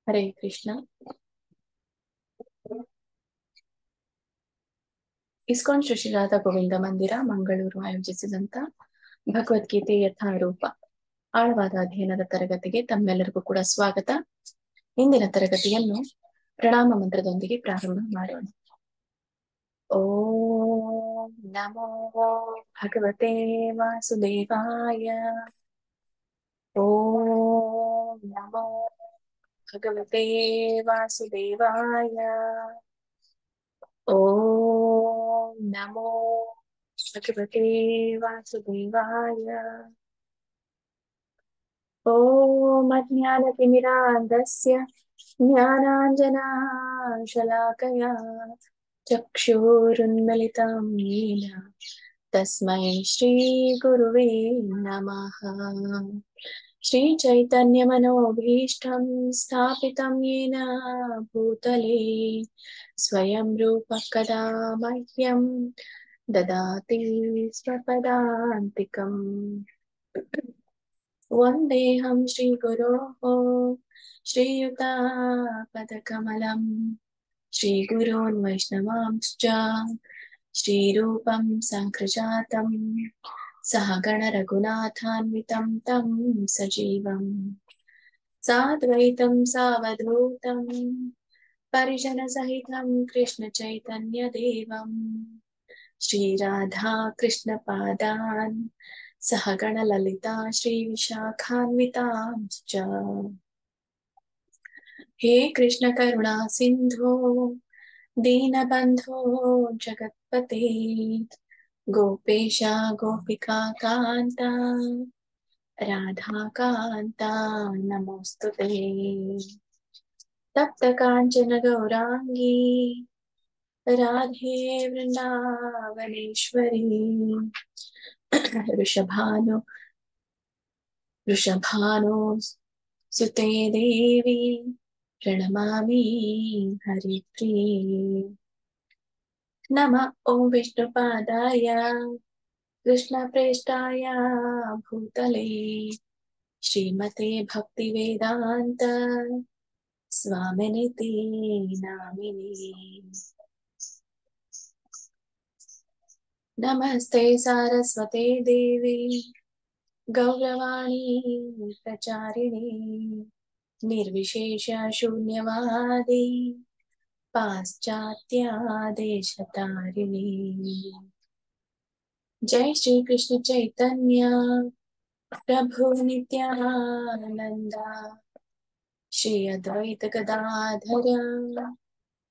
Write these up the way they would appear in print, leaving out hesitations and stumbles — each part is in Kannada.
ಹರೇ ಕೃಷ್ಣ. ಇಸ್ಕಾನ್ ಶ್ರೀ ರಾಧಾ ಗೋವಿಂದ ಮಂದಿರ ಮಂಗಳೂರು ಆಯೋಜಿಸಿದಂತ ಭಗವದ್ಗೀತೆ ಯಥಾರೂಪ ಆಳವಾದ ಅಧ್ಯಯನದ ತರಗತಿಗೆ ತಮ್ಮೆಲ್ಲರಿಗೂ ಕೂಡ ಸ್ವಾಗತ. ಇಂದಿನ ತರಗತಿಯನ್ನು ಪ್ರಣಾಮ ಮಂತ್ರದೊಂದಿಗೆ ಪ್ರಾರಂಭ ಮಾಡೋಣ. ಓಂ ನಮೋ ಭಗವತೆ ವಾಸುದೇವಾಯ. ಓಂ ನಮೋ ಭಗವತೆ ವಾಸುದೇವಾಯ. ಓಂ ನಮೋ ಭಗವತೆ ವಾಸುದೇವಾಯ. ಓಂ ಅಜ್ಞಾನತಿಮಿರಾಂಧಸ್ಯ ಜ್ಞಾನಾಂಜನಶಲಾಕಯಾ ಚಕ್ಷುರುನ್ಮಿಲಿತಂ ಯೇನ ತಸ್ಮೈ ಶ್ರೀ ಗುರುವೇ ನಮಃ. ಶ್ರೀ ಚೈತನ್ಯ ಮನೋಭೀಷ್ಟಂ ಸ್ಥಾಪಿತಂ ಯೇನ ಭೂತಲೇ ಸ್ವಯಂ ರೂಪ ಕದಾ ಮಹ್ಯಂ ದದಾತಿ ಸ್ವಪದಾಂತಿಕಂ. ವಂದೇಹಂ ಶ್ರೀ ಗುರೋಃ ಶ್ರೀಯುತಾಪದಕಮಲಂ ಶ್ರೀಗುರೋನ್ ವೈಷ್ಣವಾಂಶ್ಚ ಶ್ರೀರೂಪಂ ಸಂಕೃಜಾತಂ ಸಹಗಣ ರಘುನಾಥಾನ್ವಿತಂ ತಂ ಸಜೀವಂ ಸಾದ್ವೈತಂ ಸಾವಧೂತಂ ಪರಿಜನ ಸಹಿತಂ ಕೃಷ್ಣ ಚೈತನ್ಯ ದೇವಂ ಶ್ರೀರಾಧಾ ಕೃಷ್ಣ ಪಾದಾನ್ ಸಹಗಣ ಲಲಿತಾ ಶ್ರೀ ವಿಶಾಖಾನ್ವಿತಾಂಶ್ಚ. ಹೇ ಕೃಷ್ಣ ಕರುಣಾ ಸಿಂಧೋ ದೀನಬಂಧೋ ಜಗತ್ಪತೆ ಗೋಪೇಶ ಗೋಪಿಕಾ ಕಾಂತ ರಾಧಾಕಾಂತ ನಮೋಸ್ತುತೇ. ತಪ್ತ ಕಾಂಚನ ಗೌರಾಂಗೀ ರಾಧೆ ವೃಂದಾವನೇಶ್ವರಿ ವೃಷಭಾನು ಸುತೆ ದೇವಿ ಪ್ರಣಮಾಮಿ ಹರಿಪ್ರಿಯೇ. ನಮಃ ಓಂ ವಿಷ್ಣುಪಾದಾಯ ಕೃಷ್ಣ ಪ್ರೇಷ್ಠಾಯ ಭೂತಲೇ ಶ್ರೀಮತೆ ಭಕ್ತಿ ವೇದಾಂತ ಸ್ವಾಮಿನಿತಿ ನಾಮಿನಿ. ನಮಸ್ತೆ ಸಾರಸ್ವತೆ ದೇವಿ ಗೌರವಾಣಿ ಪ್ರಚಾರಿಣಿ ನಿರ್ವಿಶೇಷ ಶೂನ್ಯವಾದಿ ಪಾಶ್ಚಾತ್ಯ ದೇಶತಾರಿಣಿ. ಜೈ ಶ್ರೀ ಕೃಷ್ಣ ಚೈತನ್ಯ ಪ್ರಭು ನಿತ್ಯಾನಂದ ಶ್ರೀ ಅದ್ವೈತ ಗದಾಧರ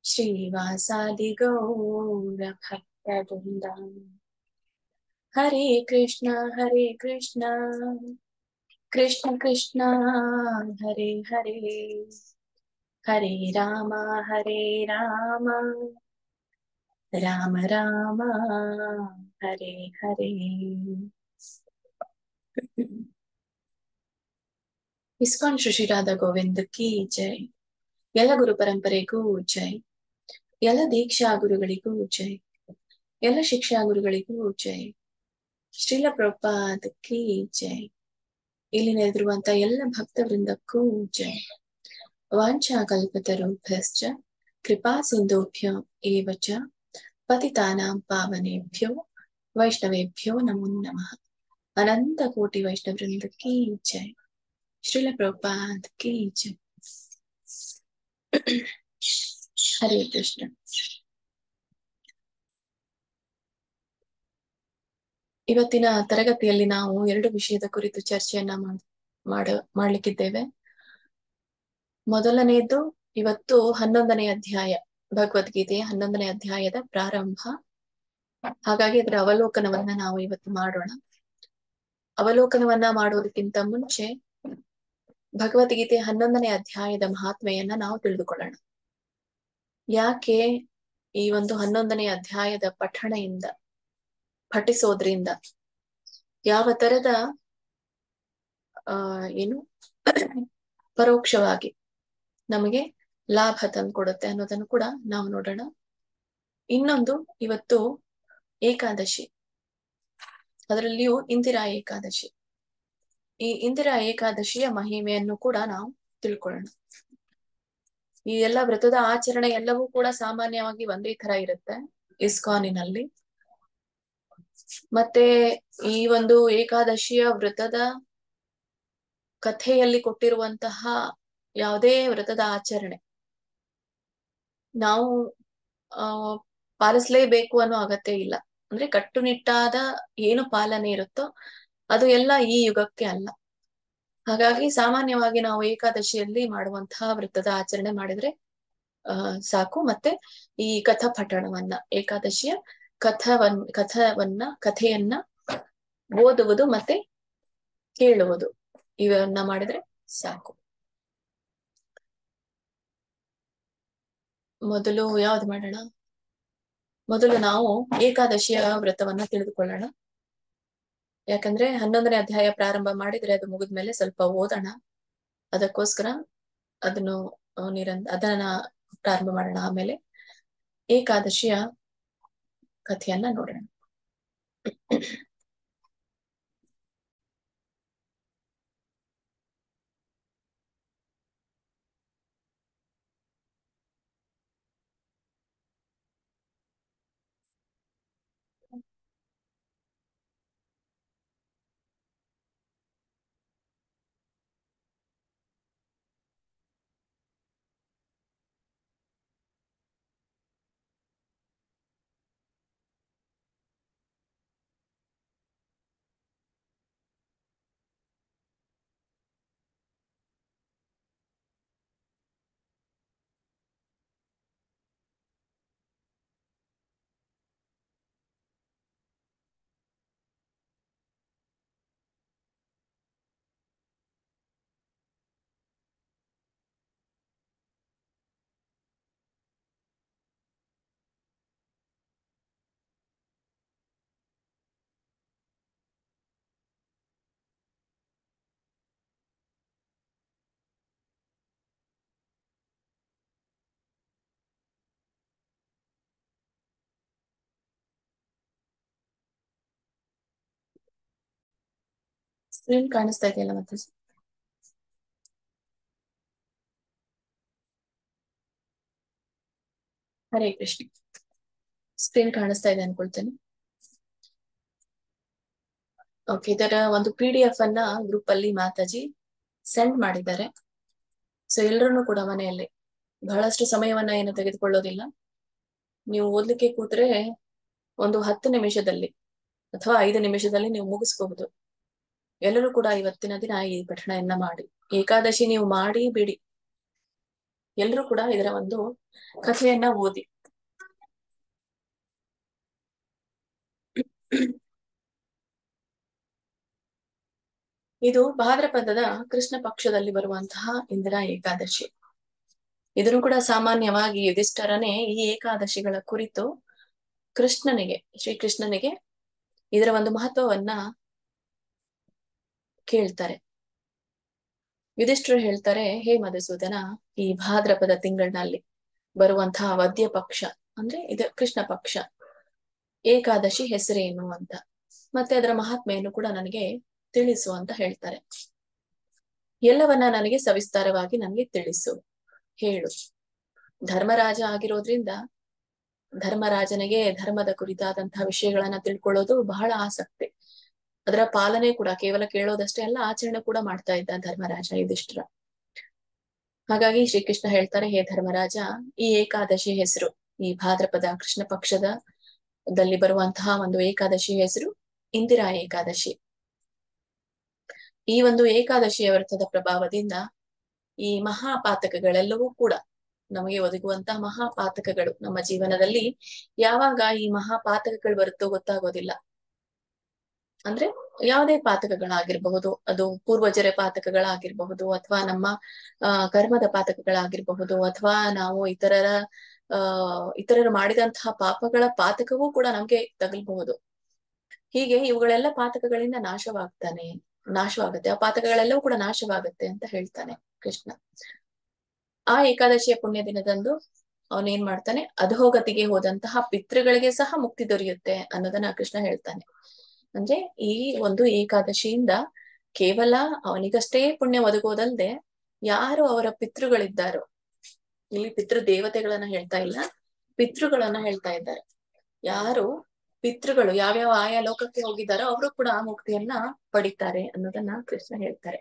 ಶ್ರೀವಾಸಾದಿ ಗೌರ ಭಕ್ತವೃಂದ. ಹರೇ ಕೃಷ್ಣ ಕೃಷ್ಣ ಕೃಷ್ಣ ಹರೇ ಹರೇ ಹರೇ ರಾಮ ರಾಮ ರಾಮ ಹರೇ ಹರೇ. ಇಸ್ಕಾನ್ ಶ್ರೀ ರಾಧಾ ಗೋವಿಂದ ಕಿ ಜೈ. ಎಲ್ಲ ಗುರು ಪರಂಪರೆಗೂ ಜೈ. ಎಲ್ಲ ದೀಕ್ಷಾ ಗುರುಗಳಿಗೂ ಜೈ. ಎಲ್ಲ ಶಿಕ್ಷಾ ಗುರುಗಳಿಗೂ ಜೈ. ಶ್ರೀಲ ಪ್ರಭುಪಾದ ಕಿ ಜೈ. ಇಲ್ಲಿ ನೆರೆದಿರುವಂತ ಎಲ್ಲ ಭಕ್ತವೃಂದಕ್ಕೂ ಜೈ. ವಾಂಛಾ ಕಲ್ಪತರುಭ್ಯಶ್ಚ ಕೃಪಾ ಸಿಂಧುಭ್ಯೋ ಏವ ಚ ಪತಿತಾನಾಂ ಪಾವನೇಭ್ಯೋ ವೈಷ್ಣವೇಭ್ಯೋ ನಮೋ ನಮಃ. ಅನಂತ ಕೋಟಿ ವೈಷ್ಣವೃಂದ ಕಿ ಜೈ. ಶ್ರೀಲ ಪ್ರಭುಪಾದ ಕಿ ಜೈ. ಹರೇ ಕೃಷ್ಣ. ಇವತ್ತಿನ ತರಗತಿಯಲ್ಲಿ ನಾವು ಎರಡು ವಿಷಯದ ಕುರಿತು ಚರ್ಚೆಯನ್ನ ಮಾಡ್ಲಿಕ್ಕಿದ್ದೇವೆ. ಮೊದಲನೆಯದು ಇವತ್ತು 11ನೇ ಅಧ್ಯಾಯ, ಭಗವದ್ಗೀತೆಯ 11ನೇ ಅಧ್ಯಾಯದ ಪ್ರಾರಂಭ. ಹಾಗಾಗಿ ಅದರ ಅವಲೋಕನವನ್ನ ನಾವು ಇವತ್ತು ಮಾಡೋಣ. ಅವಲೋಕನವನ್ನ ಮಾಡೋದಕ್ಕಿಂತ ಮುಂಚೆ ಭಗವದ್ಗೀತೆಯ 11ನೇ ಅಧ್ಯಾಯದ ಮಹಾತ್ಮೆಯನ್ನ ನಾವು ತಿಳಿದುಕೊಳ್ಳೋಣ. ಯಾಕೆ ಈ ಒಂದು 11ನೇ ಅಧ್ಯಾಯದ ಪಠಿಸೋದ್ರಿಂದ ಯಾವ ತರದ ಏನು ಪರೋಕ್ಷವಾಗಿ ನಮಗೆ ಲಾಭ ತಂದುಕೊಡುತ್ತೆ ಅನ್ನೋದನ್ನು ಕೂಡ ನಾವು ನೋಡೋಣ. ಇನ್ನೊಂದು, ಇವತ್ತು ಏಕಾದಶಿ, ಅದರಲ್ಲಿಯೂ ಇಂದಿರಾ ಏಕಾದಶಿ. ಈ ಇಂದಿರಾ ಏಕಾದಶಿಯ ಮಹಿಮೆಯನ್ನು ಕೂಡ ನಾವು ತಿಳ್ಕೊಳ್ಳೋಣ. ಈ ಎಲ್ಲ ವ್ರತದ ಆಚರಣೆ ಎಲ್ಲವೂ ಕೂಡ ಸಾಮಾನ್ಯವಾಗಿ ಒಂದೇ ತರ ಇರುತ್ತೆ ಇಸ್ಕಾನಿನಲ್ಲಿ. ಮತ್ತೆ ಈ ಒಂದು ಏಕಾದಶಿಯ ವ್ರತದ ಕಥೆಯಲ್ಲಿ ಕೊಟ್ಟಿರುವಂತಹ ಯಾವುದೇ ವ್ರತದ ಆಚರಣೆ ನಾವು ಆ ಪಾಲಿಸ್ಲೇಬೇಕು ಅನ್ನೋ ಅಗತ್ಯ ಇಲ್ಲ. ಅಂದ್ರೆ ಕಟ್ಟುನಿಟ್ಟಾದ ಏನು ಪಾಲನೆ ಇರುತ್ತೋ ಅದು ಎಲ್ಲ ಈ ಯುಗಕ್ಕೆ ಅಲ್ಲ. ಹಾಗಾಗಿ ಸಾಮಾನ್ಯವಾಗಿ ನಾವು ಏಕಾದಶಿಯಲ್ಲಿ ಮಾಡುವಂತಹ ವ್ರತದ ಆಚರಣೆ ಮಾಡಿದ್ರೆ ಸಾಕು. ಮತ್ತೆ ಈ ಕಥಾ ಪಠಣವನ್ನ, ಏಕಾದಶಿಯ ಕಥೆಯನ್ನ ಓದುವುದು ಮತ್ತೆ ಕೇಳುವುದು, ಇವನ್ನ ಮಾಡಿದ್ರೆ ಸಾಕು. ಮೊದಲು ಯಾವ್ದು ಮಾಡೋಣ? ಮೊದಲು ನಾವು ಏಕಾದಶಿಯ ವ್ರತವನ್ನ ತಿಳಿದುಕೊಳ್ಳೋಣ. ಯಾಕಂದ್ರೆ 11ನೇ ಅಧ್ಯಾಯ ಪ್ರಾರಂಭ ಮಾಡಿದ್ರೆ ಅದು ಮುಗಿದ್ಮೇಲೆ ಸ್ವಲ್ಪ ಓದೋಣ. ಅದಕ್ಕೋಸ್ಕರ ಅದನ್ನು ಅದನ್ನ ಪ್ರಾರಂಭ ಮಾಡೋಣ. ಆಮೇಲೆ ಏಕಾದಶಿಯ ಕಥೆಯನ್ನ ನೋಡೋಣ. ಸ್ಕ್ರೀನ್ ಕಾಣಿಸ್ತಾ ಇದೆಯಲ್ಲ ಮತ್ತೆ? ಹರೇ ಕೃಷ್ಣ. ಸ್ಕ್ರೀನ್ ಕಾಣಿಸ್ತಾ ಇದೆ ಅನ್ಕೊಳ್ತೇನೆ. ಓಕೆ, ಇದರ ಒಂದು PDF ಅನ್ನ ಗ್ರೂಪ್ ಅಲ್ಲಿ ಮಾತಾಜಿ ಸೆಂಡ್ ಮಾಡಿದ್ದಾರೆ. ಸೊ ಎಲ್ರೂ ಕೂಡ ಮನೆಯಲ್ಲಿ ಬಹಳಷ್ಟು ಸಮಯವನ್ನ ಏನು ತೆಗೆದುಕೊಳ್ಳೋದಿಲ್ಲ. ನೀವು ಓದ್ಲಿಕ್ಕೆ ಕೂತ್ರೆ ಒಂದು 10 ನಿಮಿಷದಲ್ಲಿ ಅಥವಾ 5 ನಿಮಿಷದಲ್ಲಿ ನೀವು ಮುಗಿಸ್ಬಹುದು. ಎಲ್ಲರೂ ಕೂಡ ಇವತ್ತಿನ ದಿನ ಈ ಪಠಣೆಯನ್ನ ಮಾಡಿ, ಏಕಾದಶಿ ನೀವು ಮಾಡಿ ಬಿಡಿ, ಎಲ್ಲರೂ ಕೂಡ ಇದರ ಒಂದು ಕಥೆಯನ್ನ ಓದಿ. ಇದು ಭಾದ್ರಪದದ ಕೃಷ್ಣ ಪಕ್ಷದಲ್ಲಿ ಬರುವಂತಹ ಇಂದಿರಾ ಏಕಾದಶಿ. ಇದನ್ನು ಕೂಡ ಸಾಮಾನ್ಯವಾಗಿ ಯುಧಿಷ್ಠರನೇ ಈ ಏಕಾದಶಿಗಳ ಕುರಿತು ಶ್ರೀಕೃಷ್ಣನಿಗೆ ಇದರ ಒಂದು ಮಹತ್ವವನ್ನ ಕೇಳ್ತಾರೆ. ಯುಧಿಷ್ಠರು ಹೇಳ್ತಾರೆ, ಹೇ ಮಧುಸೂದನ, ಈ ಭಾದ್ರಪದ ತಿಂಗಳಿನಲ್ಲಿ ಬರುವಂತಹ ವದ್ಯ ಪಕ್ಷ ಅಂದ್ರೆ ಇದು ಕೃಷ್ಣ ಪಕ್ಷ ಏಕಾದಶಿ ಹೆಸರೇನು ಅಂತ, ಮತ್ತೆ ಅದರ ಮಹಾತ್ಮೆಯನ್ನು ಕೂಡ ನನಗೆ ತಿಳಿಸು ಅಂತ ಹೇಳ್ತಾರೆ. ಎಲ್ಲವನ್ನ ನನಗೆ ಸವಿಸ್ತಾರವಾಗಿ ನನಗೆ ತಿಳಿಸು, ಹೇಳು. ಧರ್ಮರಾಜ ಆಗಿರೋದ್ರಿಂದ ಧರ್ಮರಾಜನಿಗೆ ಧರ್ಮದ ಕುರಿತಾದಂತಹ ವಿಷಯಗಳನ್ನ ತಿಳ್ಕೊಳ್ಳೋದು ಬಹಳ ಆಸಕ್ತಿ. ಅದರ ಪಾಲನೆ ಕೂಡ ಕೇವಲ ಕೇಳೋದಷ್ಟೇ ಅಲ್ಲ, ಆಚರಣೆ ಕೂಡ ಮಾಡ್ತಾ ಇದ್ದ ಧರ್ಮರಾಜ ಯುಧಿಷ್ಠಿರ. ಹಾಗಾಗಿ ಶ್ರೀಕೃಷ್ಣ ಹೇಳ್ತಾರೆ, ಹೇ ಧರ್ಮರಾಜ, ಈ ಏಕಾದಶಿ ಹೆಸರು, ಈ ಭಾದ್ರಪದ ಕೃಷ್ಣ ಪಕ್ಷದಲ್ಲಿ ಬರುವಂತಹ ಒಂದು ಏಕಾದಶಿ ಹೆಸರು ಇಂದಿರಾ ಏಕಾದಶಿ. ಈ ಒಂದು ಏಕಾದಶಿಯ ವ್ರತದ ಪ್ರಭಾವದಿಂದ ಈ ಮಹಾಪಾತಕಗಳೆಲ್ಲವೂ ಕೂಡ ನಮಗೆ ಒದಗುವಂತಹ ಮಹಾಪಾತಕಗಳು ನಮ್ಮ ಜೀವನದಲ್ಲಿ ಯಾವಾಗ ಈ ಮಹಾಪಾತಕಗಳು ಬರುತ್ತೋ ಗೊತ್ತಾಗೋದಿಲ್ಲ. ಅಂದ್ರೆ ಯಾವುದೇ ಪಾತಕಗಳಾಗಿರಬಹುದು, ಅದು ಪೂರ್ವಜರ ಪಾತಕಗಳಾಗಿರಬಹುದು, ಅಥವಾ ನಮ್ಮ ಕರ್ಮದ ಪಾತಕಗಳಾಗಿರಬಹುದು, ಅಥವಾ ನಾವು ಇತರರು ಮಾಡಿದಂತಹ ಪಾಪಗಳ ಪಾತಕವೂ ಕೂಡ ನಮ್ಗೆ ತಗಲ್ಬಹುದು. ಹೀಗೆ ಇವುಗಳೆಲ್ಲ ಪಾತಕಗಳಿಂದ ನಾಶವಾಗುತ್ತೆ. ಆ ಪಾತಕಗಳೆಲ್ಲವೂ ಕೂಡ ನಾಶವಾಗುತ್ತೆ ಅಂತ ಹೇಳ್ತಾನೆ ಕೃಷ್ಣ. ಆ ಏಕಾದಶಿಯ ಪುಣ್ಯ ದಿನದಂದು ಅವನೇನ್ ಮಾಡ್ತಾನೆ, ಅಧೋಗತಿಗೆ ಹೋದಂತಹ ಪಿತೃಗಳಿಗೆ ಸಹ ಮುಕ್ತಿ ದೊರೆಯುತ್ತೆ ಅನ್ನೋದನ್ನ ಕೃಷ್ಣ ಹೇಳ್ತಾನೆ. ಅಂದ್ರೆ ಈ ಒಂದು ಏಕಾದಶಿಯಿಂದ ಕೇವಲ ಅವನಿಗಷ್ಟೇ ಪುಣ್ಯ ಒದಗೋದಲ್ದೆ ಯಾರು ಅವರ ಪಿತೃಗಳಿದ್ದಾರೋ, ಇಲ್ಲಿ ಪಿತೃ ದೇವತೆಗಳನ್ನ ಹೇಳ್ತಾ ಇಲ್ಲ, ಪಿತೃಗಳನ್ನ ಹೇಳ್ತಾ ಇದ್ದಾರೆ. ಯಾರು ಪಿತೃಗಳು ಯಾವ್ಯಾವ ಆಯಾ ಲೋಕಕ್ಕೆ ಹೋಗಿದ್ದಾರೋ ಅವರು ಕೂಡ ಮುಕ್ತಿಯನ್ನ ಪಡಿತಾರೆ ಅನ್ನೋದನ್ನ ಕೃಷ್ಣ ಹೇಳ್ತಾರೆ.